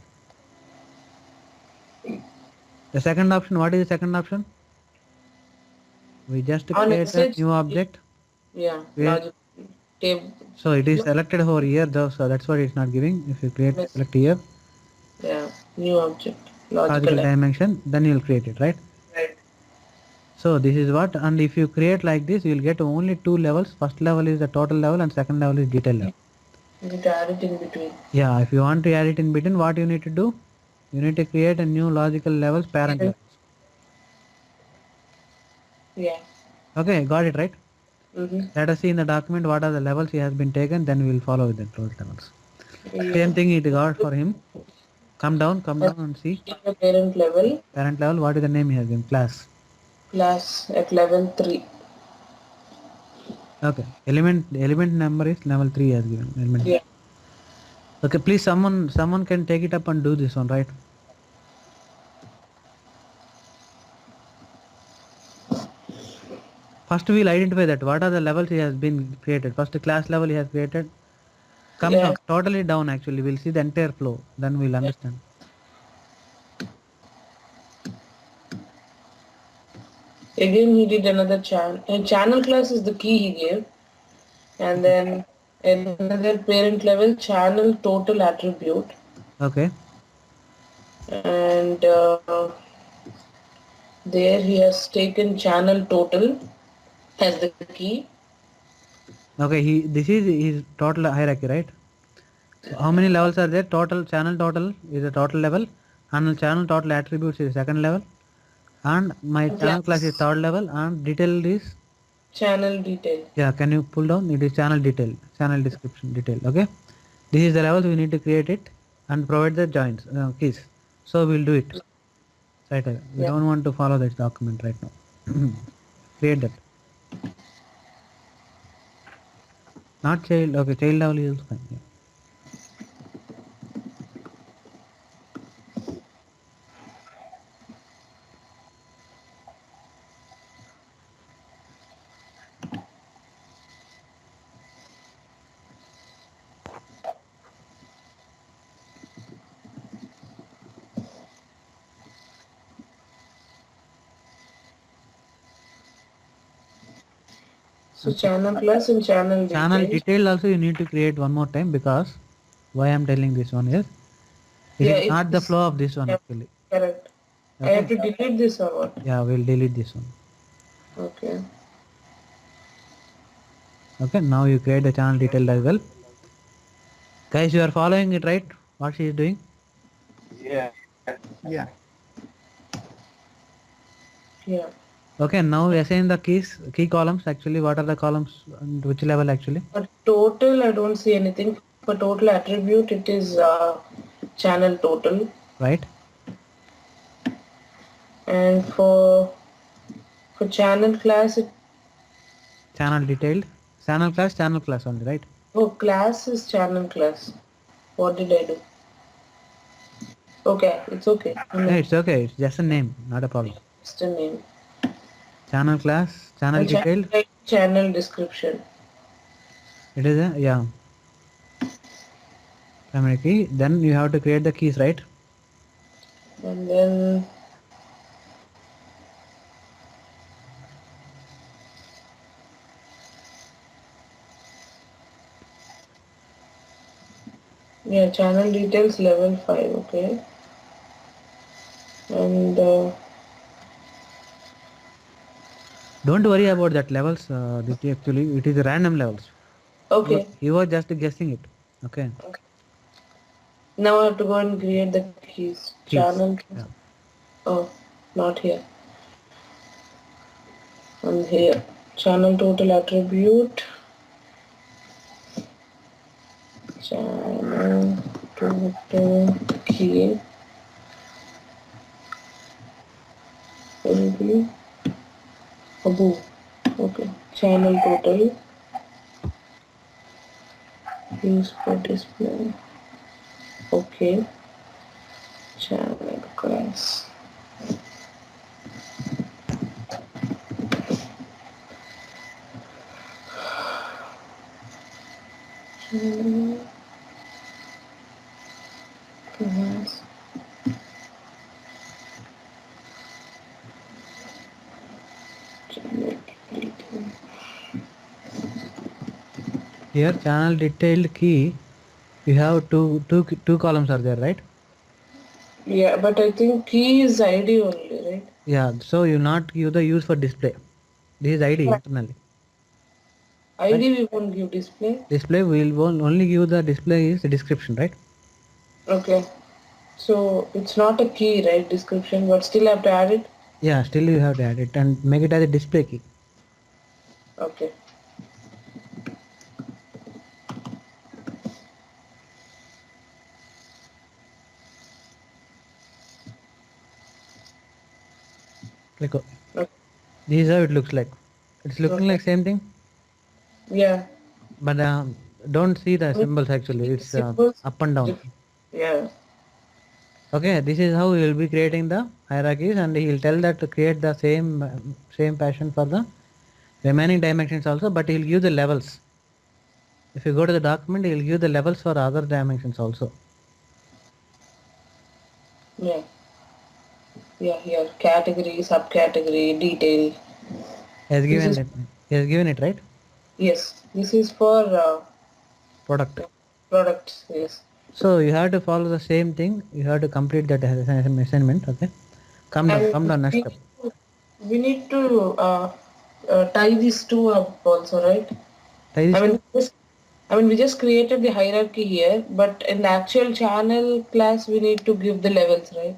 The second option, what is the second option? We just create a new object. Yeah, logic table. So it is selected over here though, so that's why it's not giving. If you create select here. Yeah, new object. Logical dimension, then you'll create it, right? Right. So this is what, and if you create like this, you will get only two levels. First level is the total level and second level is detail level. You need to add it in between. Yeah, if you want to add it in between, what you need to do? You need to create a new logical levels parent levels. Yeah. Okay, got it, right? Let us see in the document what are the levels he has been taken, then we will follow with the those levels. Same thing it got for him. Come down and see. Parent level. Parent level, what is the name he has given? Class. Class at level 3. Okay. Element number is level 3 has given. Element. Yeah. Okay, please someone can take it up and do this one, right? First we'll identify that what are the levels he has been created. First class level he has created. Come Yeah. down, totally down actually. We'll see the entire flow. Then we'll understand. Again, he did another channel. And channel class is the key he gave. And then another parent level channel total attribute. Okay. And there he has taken channel total as the key. Okay. This is his total hierarchy, right? So how many levels are there? Total channel total is a total level, and channel total attributes is second level, and my channel class is third level, and detail is Channel detail. yeah. Can you pull down? It is channel detail, channel description detail. Okay. This is the levels we need to create it and provide the joins keys. So we'll do it. Right. We don't want to follow this document right now. Create that. Not child. Okay. Child level is also fine. Yeah. So channel class and channel detail. Channel detail also you need to create one more time, because why I'm telling this one is it is not the flow of this one actually. Correct. Okay. I have to delete this or what? Yeah, we'll delete this one. Okay. Okay, now you create the channel detail as well. Guys, you are following it, right? What she is doing? Yeah. Yeah. Yeah. Okay, now we assign the key columns. Actually, what are the columns and which level actually? For total, I don't see anything. For total attribute, it is channel total. Right. And for channel class, Channel detailed. Channel class only, right? oh, class is channel class. What did I do? Okay, it's okay. Yeah, it's okay. It's just a name, not a problem. Just a name. Channel class, channel detailed. Channel description. It is a yeah. Primary key. Then you have to create the keys, right? And then yeah, channel details level 5, okay. And don't worry about that levels. Actually, it is random levels. okay. He was just guessing it. Okay. Now I have to go and create the keys. Channel. Yeah. Oh, not here. And here, channel total attribute. Channel total key will be above. Okay. Channel total use for display. Okay. Channel class. Channel class. Channel detail. Here, channel detailed key. You have two columns are there, right? Yeah, but I think key is ID only, right? Yeah. So you not give the use for display. This is ID internally. ID we won't give display. Display will only give the display is the description, right? Okay. So it's not a key, right? Description, but still have to add it? Yeah, still you have to add it and make it as a display key. Okay. Click OK. Okay. This is how it looks like. It's looking like same thing. Yeah. But don't see the symbols actually. It's up and down. Yeah. Okay, this is how we will be creating the hierarchies, and he will tell that to create the same passion for the remaining dimensions also, but he'll give the levels. If you go to the document, he'll give the levels for other dimensions also. Yeah. Yeah, here category, subcategory, detail. He has This given is it. He has given it, right? yes. This is for Product. products. Yes. So you have to follow the same thing. You have to complete that assignment. Okay. Come And down. Next step. we need to tie these two up also, right? Try this I too. mean, just, we just created the hierarchy here, but in the actual channel class, we need to give the levels, right?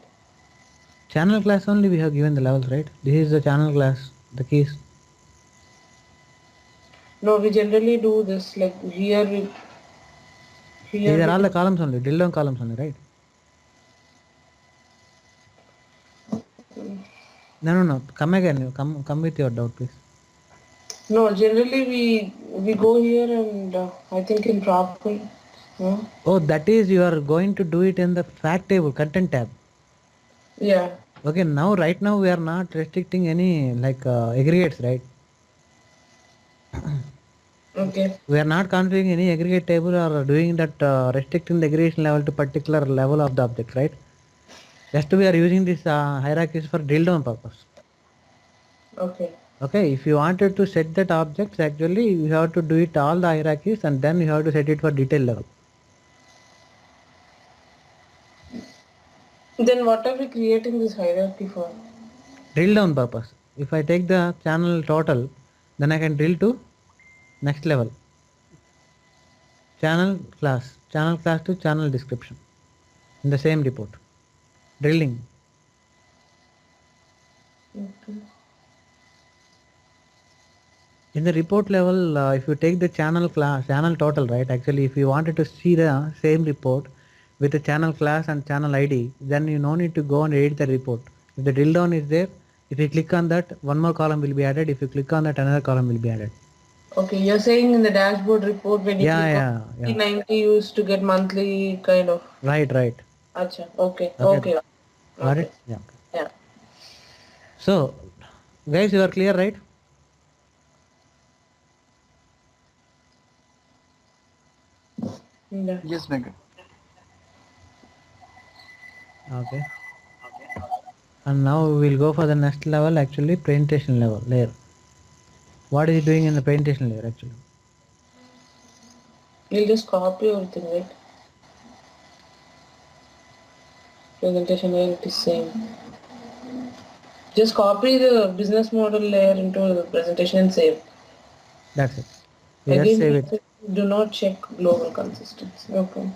Channel class only we have given the levels, right? This is the channel class. The keys. No, we generally do this like These here are we all the do. columns only. Drill down columns only, right? No. Come again. Come with your doubt, please. No, generally we go here and I think in proper. Oh, that is you are going to do it in the fact table content tab. Yeah. Okay, right now we are not restricting any like aggregates, right? Okay. We are not configuring any aggregate table or doing that restricting the aggregation level to particular level of the object, right? Just we are using this hierarchies for drill down purpose. Okay. Okay, if you wanted to set that objects, actually you have to do it all the hierarchies and then you have to set it for detail level. Then what are we creating this hierarchy for? Drill down purpose. If I take the channel total, then I can drill to next level. Channel class to channel description in the same report. Drilling. Okay. In the report level, if you take the channel total, right? Actually, if you wanted to see the same report with the channel class and channel ID, then you no need to go and edit the report. If the drill down is there, if you click on that, one more column will be added. If you click on that, another column will be added. Okay, you're saying in the dashboard report when you click on Yeah. 90 used to get monthly kind of. Right. Acha. Okay. Okay. Okay. Got Okay. it? Yeah. Yeah. So, guys, you are clear, right? Yeah. Yes, Venkat. Okay. And now we will go for the next level, actually presentation level layer. What is it doing in the presentation layer actually? You'll just copy everything, right? Presentation layer it is same. Just copy the business model layer into the presentation and save. That's it. You just Again, save we it. said do not check global consistency. Okay.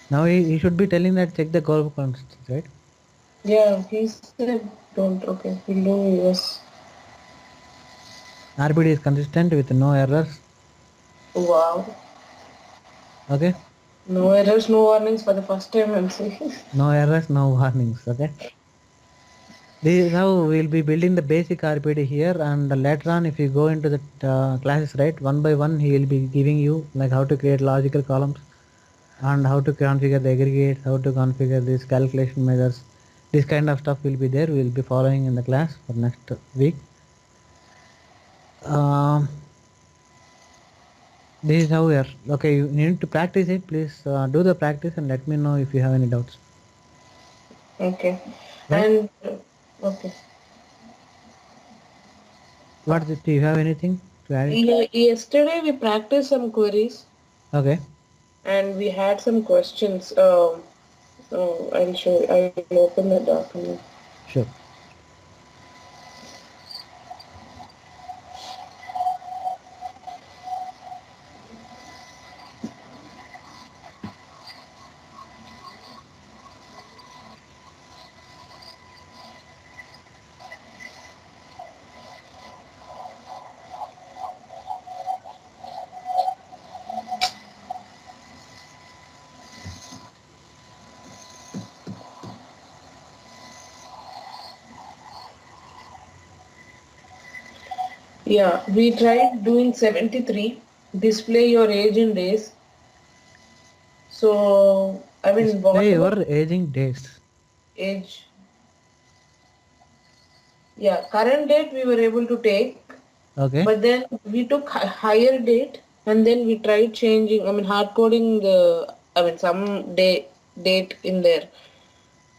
Now he should be telling that check the global consistency, right? Yeah, he said don't. Okay, we'll do yes. RBD is consistent with no errors. Wow. Okay. No errors, no warnings for the first time I'm saying. No errors, no warnings. Okay. This is how we'll be building the basic RPD here, and later on if you go into the classes, right, one by one he will be giving you like how to create logical columns and how to configure the aggregates, how to configure these calculation measures. This kind of stuff will be there. We will be following in the class for next week. This is how we are. Okay, you need to practice it. Please do the practice and let me know if you have any doubts. Okay. Right? And okay. What do you have anything to add it? Yeah, yesterday we practiced some queries Okay. and we had some questions. I'll show. I'll open the document. Sure. Yeah, we tried doing 73. Display your age in days. So I mean, Display whatever your aging dates. age. Yeah, current date we were able to take, Okay. but then we took higher date and then we tried changing, I mean, hard coding some date in there.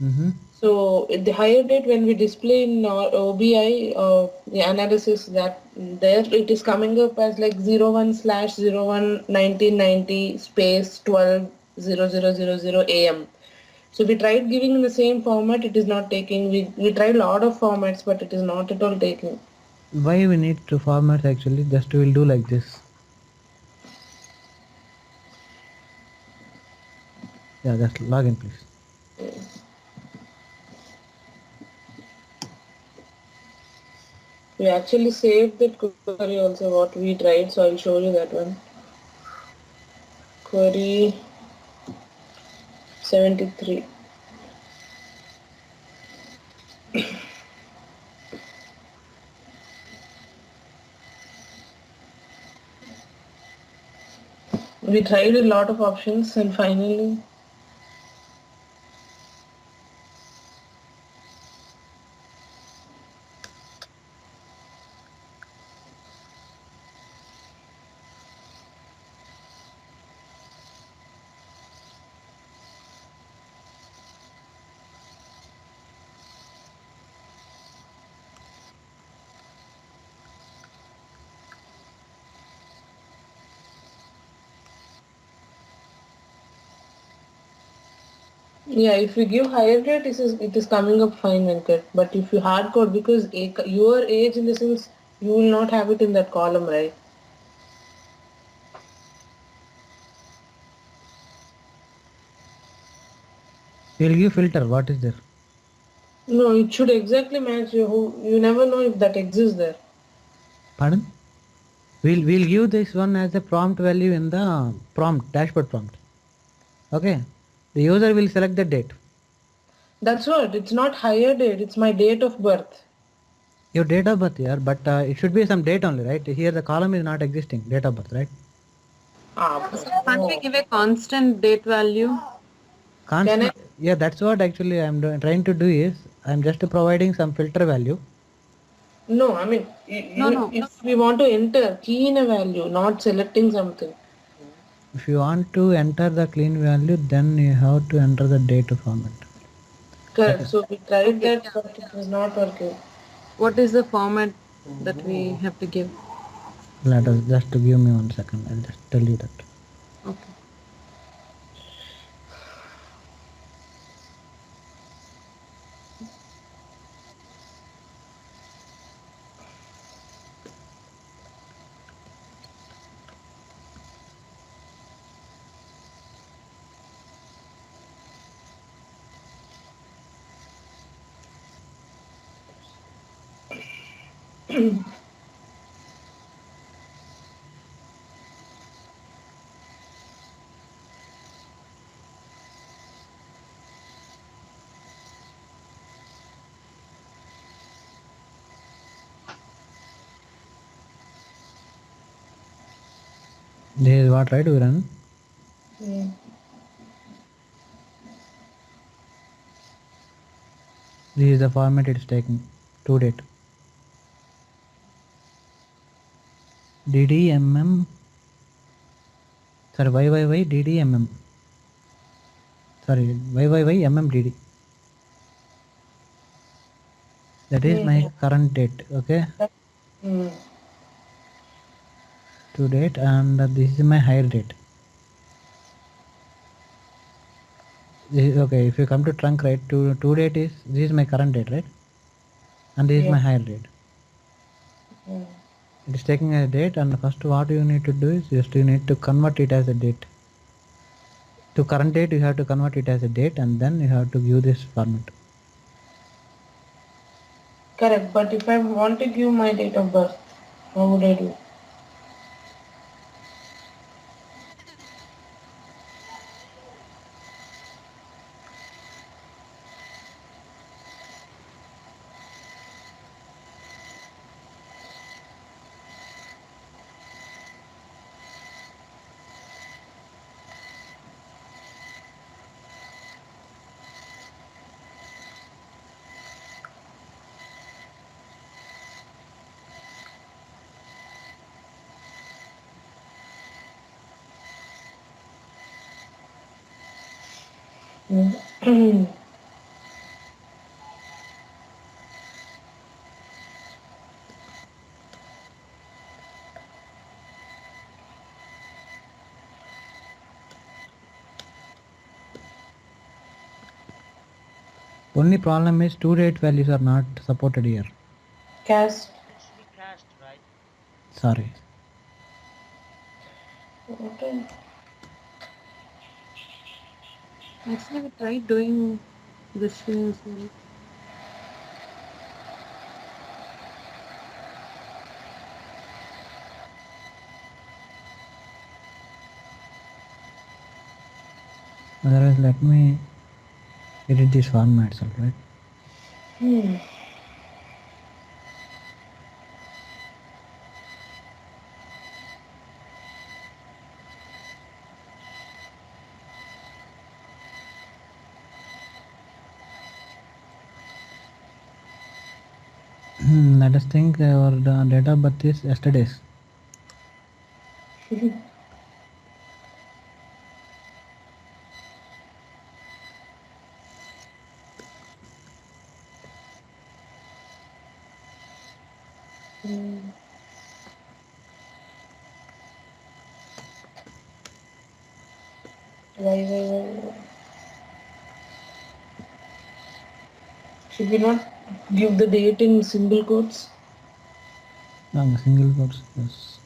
Mm-hmm. So the higher date when we display in our OBI, the analysis that there it is coming up as like 01/01/1990 space 12:00:00 AM. So we tried giving in the same format, it is not taking. We tried a lot of formats, but it is not at all taking. Why we need to format actually? Just we'll do like this. Yeah, just log in please. We actually saved that query also what we tried, so I'll show you that one. Query 73. We tried a lot of options and finally yeah, if we give higher rate, it is coming up fine, Venkat. But if you hard code, because your age in the sense, you will not have it in that column, right? We'll give filter. What is there? No, it should exactly match you. You never know if that exists there. Pardon? We'll give this one as a prompt value in the prompt dashboard prompt. Okay. The user will select the date. That's what. It's not higher date. It's my date of birth. Your date of birth here, but it should be some date only, right? Here the column is not existing. Date of birth, right? Can't we give a constant date value? Can I? Constant. Yeah, that's what actually I'm trying to do is I'm just providing some filter value. No, I mean, No. if we want to enter key in a value, not selecting something. If you want to enter the clean value, then you have to enter the date format. Okay. Correct. So we tried Okay. that, but it was not working. What is the format that we have to give? Let us just give me 1 second. I'll just tell you that. Okay. This is what, right? We run. Mm. This is the format it's taking. To date. DDMM. Sorry, YYY DDMM. Sorry, YYY That is my current date. Okay. Mm. To date, and this is my hire date. This is, okay, if you come to trunk, right, to date is, this is my current date, right? And this is my hire date. It is taking a date, and first what you need to do is just you need to convert it as a date. To current date, you have to convert it as a date, and then you have to give this format. Correct. But if I want to give my date of birth, how would I do? Only problem is two date values are not supported here. Cast. It should be cast, right? Sorry. Okay. Actually, we tried doing this way as well. Otherwise, let me edit this format itself, right? Let us think our date of birth is yesterday's. Why? Should we not give the date in single quotes? No, single quotes, yes.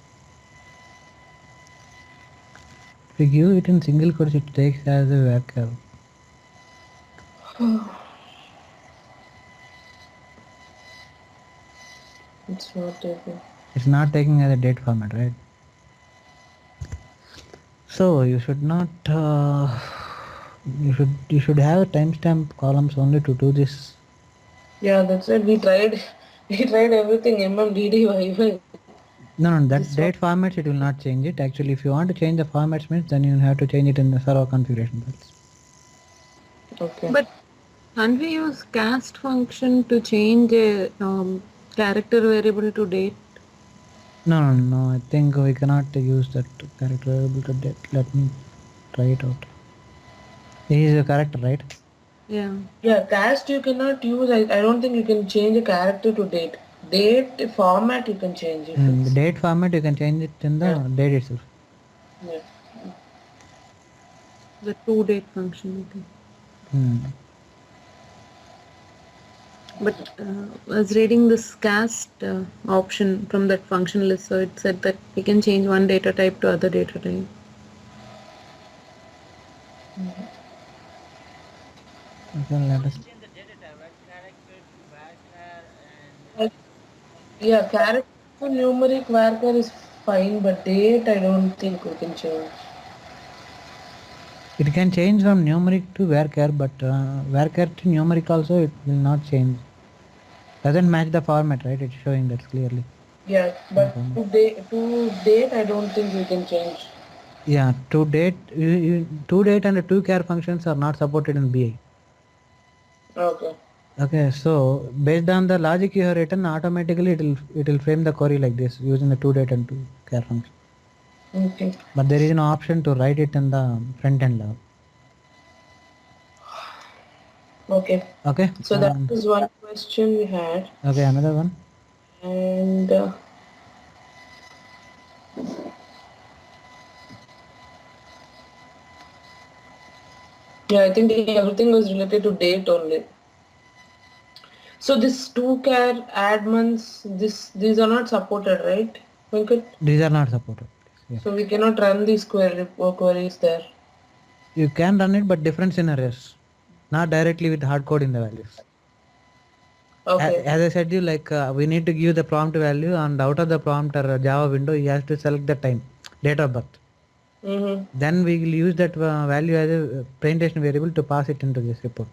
If we give it in single quotes, it takes as a varchar. It's not taken. It's not taking as a date format, right? So you should not. You should have timestamp columns only to do this. Yeah, that's right. We tried. We tried everything. MMDD. No, that This date formats it will not change it. Actually, if you want to change the formats means then you have to change it in the server configuration files. Okay. But can't we use cast function to change a character variable to date? No. I think we cannot use that character variable to date. Let me try it out. He is a character, right? Yeah. Yeah, cast you cannot use. I don't think you can change a character to date. Date format you can change if The it's. date format you can change it in the Yeah. date itself. Yeah. The to date function. Okay. But I was reading this cast option from that function list, so it said that we can change one data type to other data type. Okay, let us. Just change the data type, right? Character to varchar and Yeah, character to numeric varchar is fine, but date I don't think we can change. It can change from numeric to varchar, but varchar to numeric also it will not change. Doesn't match the format, right? It's showing that clearly. Yeah, but to date I don't think we can change. Yeah, to date, to date and the to char functions are not supported in BI. Okay. Okay, so based on the logic you have written, automatically it will frame the query like this using the to date and to char function. Okay. But there is an option to write it in the front end level. Okay. Okay. So that was one question we had. Okay, another one. And yeah, I think everything was related to date only. So this to-char admins, these are not supported, right, Venkat? These are not supported. Yes. So we cannot run these queries there. You can run it, but different scenarios, not directly with hard code in the values. Okay. As I said, you like we need to give the prompt value, and out of the prompt or Java window, you have to select the time, date of birth. Then we will use that value as a presentation variable to pass it into this report.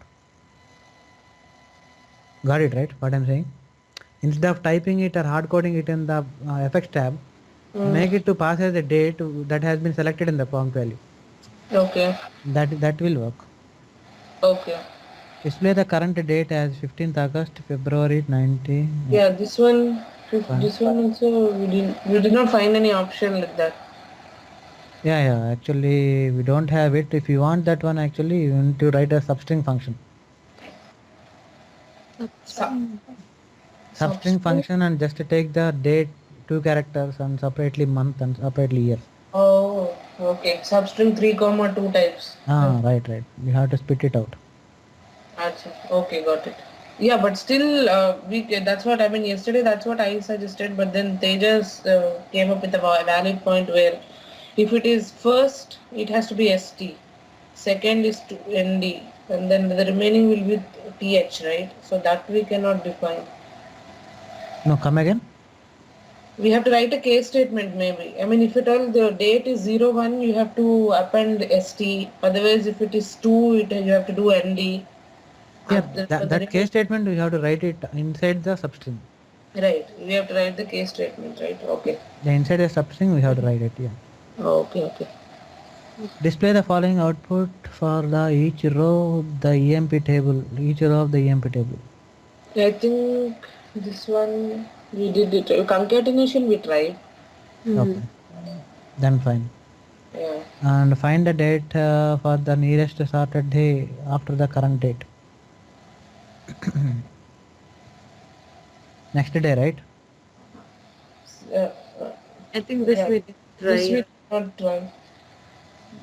Got it, right? What I'm saying? Instead of typing it or hard coding it in the effects tab, make it to pass as a date that has been selected in the prompt value. Okay. That will work. Okay. Display the current date as 15th August, February 19. Yeah, this one also we did not find any option like that. Yeah, actually we don't have it. If you want that one, actually you need to write a substring function. Substring function, and just take the date, 2 characters, and separately month and separately year. Oh, okay. Substring 3 comma 2 types. Right. You have to spit it out. Okay, got it. Yeah, but still, that's what I mean. Yesterday, that's what I suggested, but then they just came up with a valid point where if it is first, it has to be ST, second is to ND, and then the remaining will be TH, right? So that we cannot define. No, come again. We have to write a case statement maybe. I mean, if at all the date is 01, you have to append ST. Otherwise, if it is 2, you have to do ND. Yeah, For the that case statement you have to write it inside the substring. Right, we have to write the case statement, right? Okay. Yeah, inside the substring we have to write it. Yeah. Okay. Display the following output for the each row the EMP table, each row of the EMP table. I think this one we did it. Concatenation we tried. Okay, then fine. Yeah. And find the date for the nearest sorted day after the current date. Next day, right? Uh, I think this yeah. we did This we try did not try.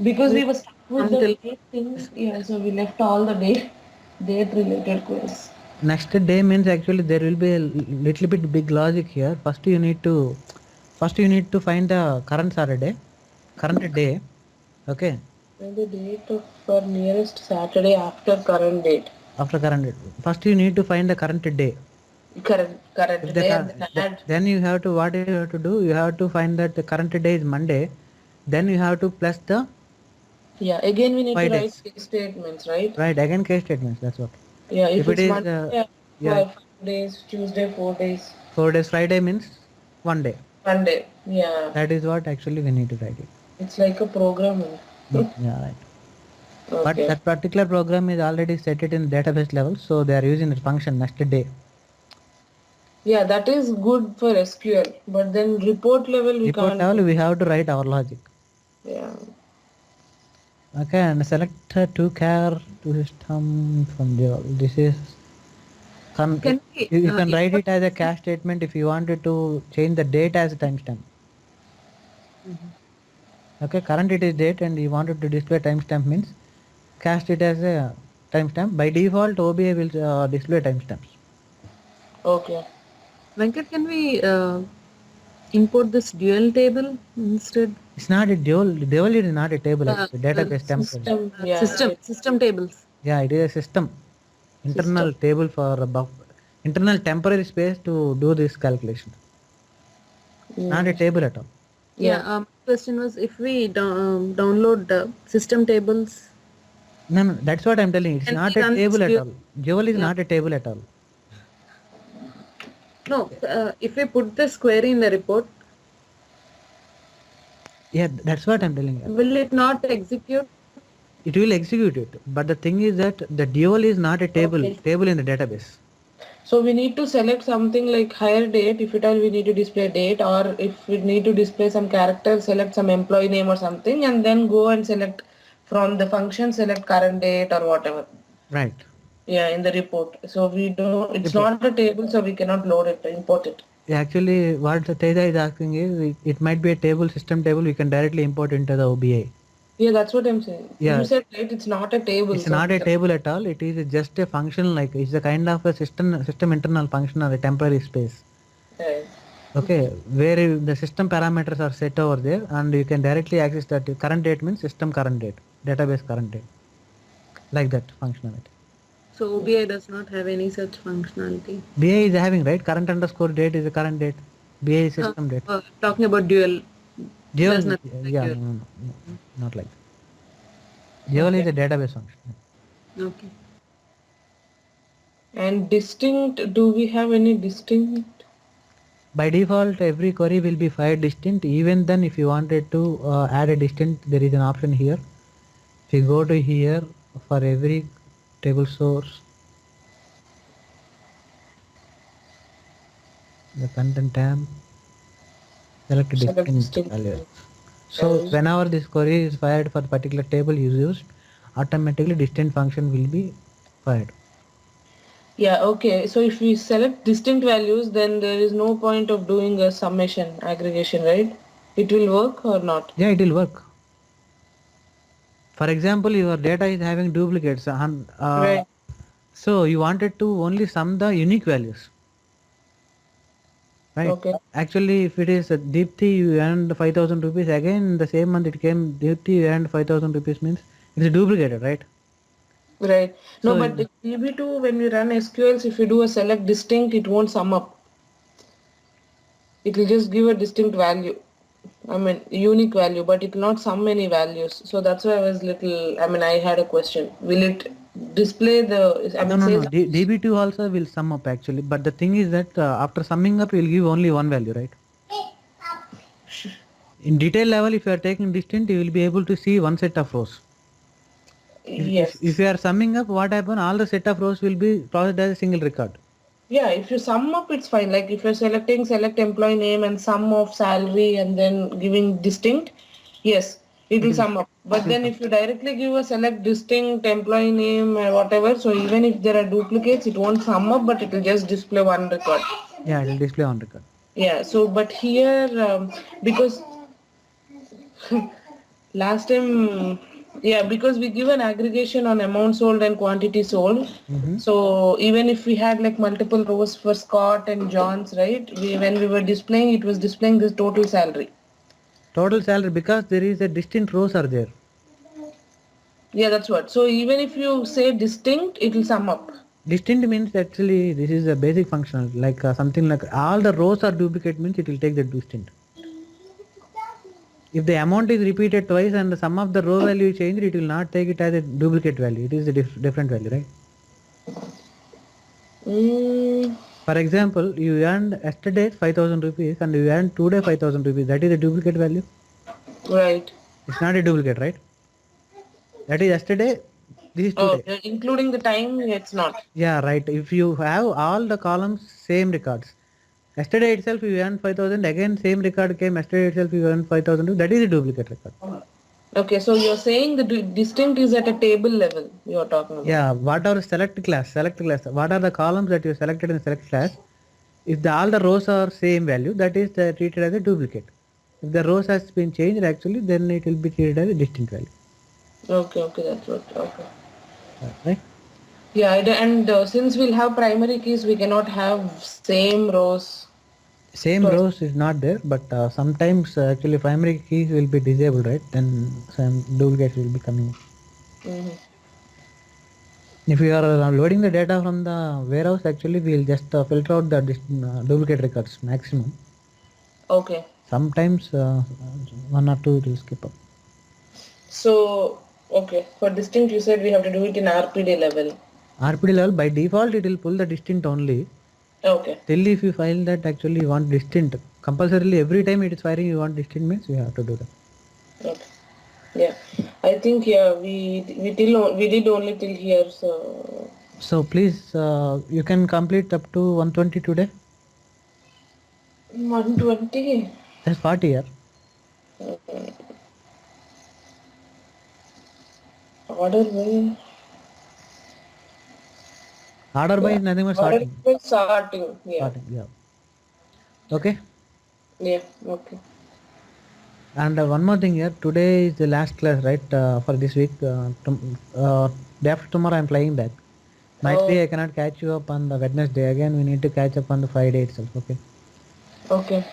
Because we were stuck with the until date thing. Yeah, so we left all the date related queries. Next day means actually there will be a little bit big logic here. First you need to find the current Saturday, current day. Okay. And the date of our nearest Saturday after current date. After current date. First you need to find the current day. Current If day and then add. then you have to, what you have to do, you have to find that the current day is Monday, then you have to plus the Yeah, again we need to 5 write days. case statements, right? Right, again case statements, that's what. Yeah, if If it it's is Monday, yeah, 5 days, Tuesday, 4 days, 4 days, Friday means 1 day. Monday. Yeah, That is what actually we need to write it. it's like a programming. Yeah, right. But Okay. that particular program is already set it in database level, so they are using the function next day. Yeah, that is good for SQL, but then report level we Report can't level do. we have to write our logic. Yeah. Okay, and select to char to system from there. This is can we you can write import it as a cache statement if you wanted to change the date as a timestamp. Okay, current it is date and you wanted to display timestamp means cast it as a timestamp. By default, OBIEE will display timestamps. Okay. Venkat, can we import this dual table instead? It's not a dual. Dual is not a table. It's a The database template. System. Yeah. system tables. Yeah, it is a system. Internal System. table for a internal temporary space to do this calculation. Not a table at all. Yeah. Yeah. Question was if we download the system tables. No, that's what I'm telling you. It's Can not we a run this table at dual? all. Dual is Yeah. not a table at all. No, if we put this query in the report, Yeah, that's what I'm telling you. will it not execute? It will execute it. But the thing is that the dual is not a table in the database. So we need to select something like hire date. If at all we need to display date, or if we need to display some character, select some employee name or something, and then go and select from the function, select current date or whatever. Right. Yeah, in the report. So we don't. It's Report. not a table, so we cannot load it, import it. Actually, what the Teja is asking is it might be a table, system table, we can directly import into the OBIEE. Yeah, that's what I'm saying. You Yeah, said right, it's not a table. it's So not a table at all. It is just a function, like it's a kind of a system internal function or a temporary space. right. Okay, where the system parameters are set over there, and you can directly access that. Current date means system current date, database current date, like that functionality. So OBI does not have any such functionality. BA is having, right, current underscore date is a current date. BA is system date. Talking about dual. Dual, There's nothing like yeah, dual. no, not like that. Dual is a database function. Okay. And distinct, do we have any distinct? By default, every query will be fired distinct. Even then, if you wanted to add a distinct, there is an option here. If you go to here, for every table source, the content tab, select distinct value. So whenever this query is fired for the particular table you used, automatically distinct function will be fired. Yeah, okay. So if we select distinct values, then there is no point of doing a summation aggregation, right? It will work or not? Yeah, it will work. For example, your data is having duplicates. Right. So you wanted to only sum the unique values, right? Okay. Actually, if it is Deepthi, you earned 5,000 rupees. Again, the same month it came Deepthi, you earned 5,000 rupees means it is duplicated, right? Right. No, So but the DB2, when we run SQLs, if you do a select distinct, it won't sum up. It will just give a distinct value. I mean, unique value, but it will not sum any values. So that's why I was little, I mean, I had a question. Will it display the, I mean, no. says, DB2 also will sum up actually, but the thing is that after summing up, you will give only one value, right? In detail level, if you are taking distinct, you will be able to see one set of rows. If yes. you are summing up, what happen? All the set of rows will be processed as a single record. Yeah, if you sum up, it's fine. Like if you're selecting select employee name and sum of salary and then giving distinct, yes, it will sum up. But then if you directly give a select distinct employee name or whatever, so even if there are duplicates, it won't sum up, but it will just display one record. Yeah, it will display on record. Yeah, so but here, because last time, yeah, because we give an aggregation on amount sold and quantity sold. So even if we had like multiple rows for Scott and John's, right? When we were displaying, it was displaying the total salary. Total salary, because there is a distinct rows are there. Yeah, that's what. So even if you say distinct, it will sum up. Distinct means actually this is a basic functional, like something like all the rows are duplicate means it will take the distinct. If the amount is repeated twice and the sum of the row value is changed, it will not take it as a duplicate value. It is a different value, right? Mm, For example, you earned yesterday 5,000 rupees and you earned today 5,000 rupees. That is a duplicate value. right. It's not a duplicate, right? That is yesterday. This is Oh, today. including the time, it's not. Yeah, right. If you have all the columns same records, yesterday itself you earned 5,000. Again same record came yesterday itself you earned 5,000. That is a duplicate record. Okay, so you're saying the distinct is at a table level you're talking about. Yeah, what are select class? What are the columns that you selected in select class? If all the rows are same value, that is treated as a duplicate. If the rows has been changed actually, then it will be treated as a distinct value. Okay, that's what. Okay. Right? Yeah, and since we'll have primary keys, we cannot have same rows. Same twice. rows is not there, but sometimes actually primary keys will be disabled, right? Then some duplicates will be coming. Mhm. If we are loading the data from the warehouse, actually we will just filter out the duplicate records maximum. Okay. Sometimes one or two it will skip up. So, okay, for distinct, you said we have to do it in RPD level. RPD level by default it will pull the distinct only. Okay. Still if you file that actually you want distinct, compulsorily every time it is firing you want distinct means you have to do that. Okay. Yeah, I think we did only till here. So So please you can complete up to 120 today. 120. That's 40 here. Order by. Order by Yeah. is nothing but Order sorting. by sorting. Yeah. Sorting, yeah. Okay. Yeah. Okay. And one more thing here, today is the last class, right, for this week. Day after tomorrow I'm flying back. Might be Oh. I cannot catch you up on the Wednesday again. We need to catch up on the Friday itself. Okay. Okay.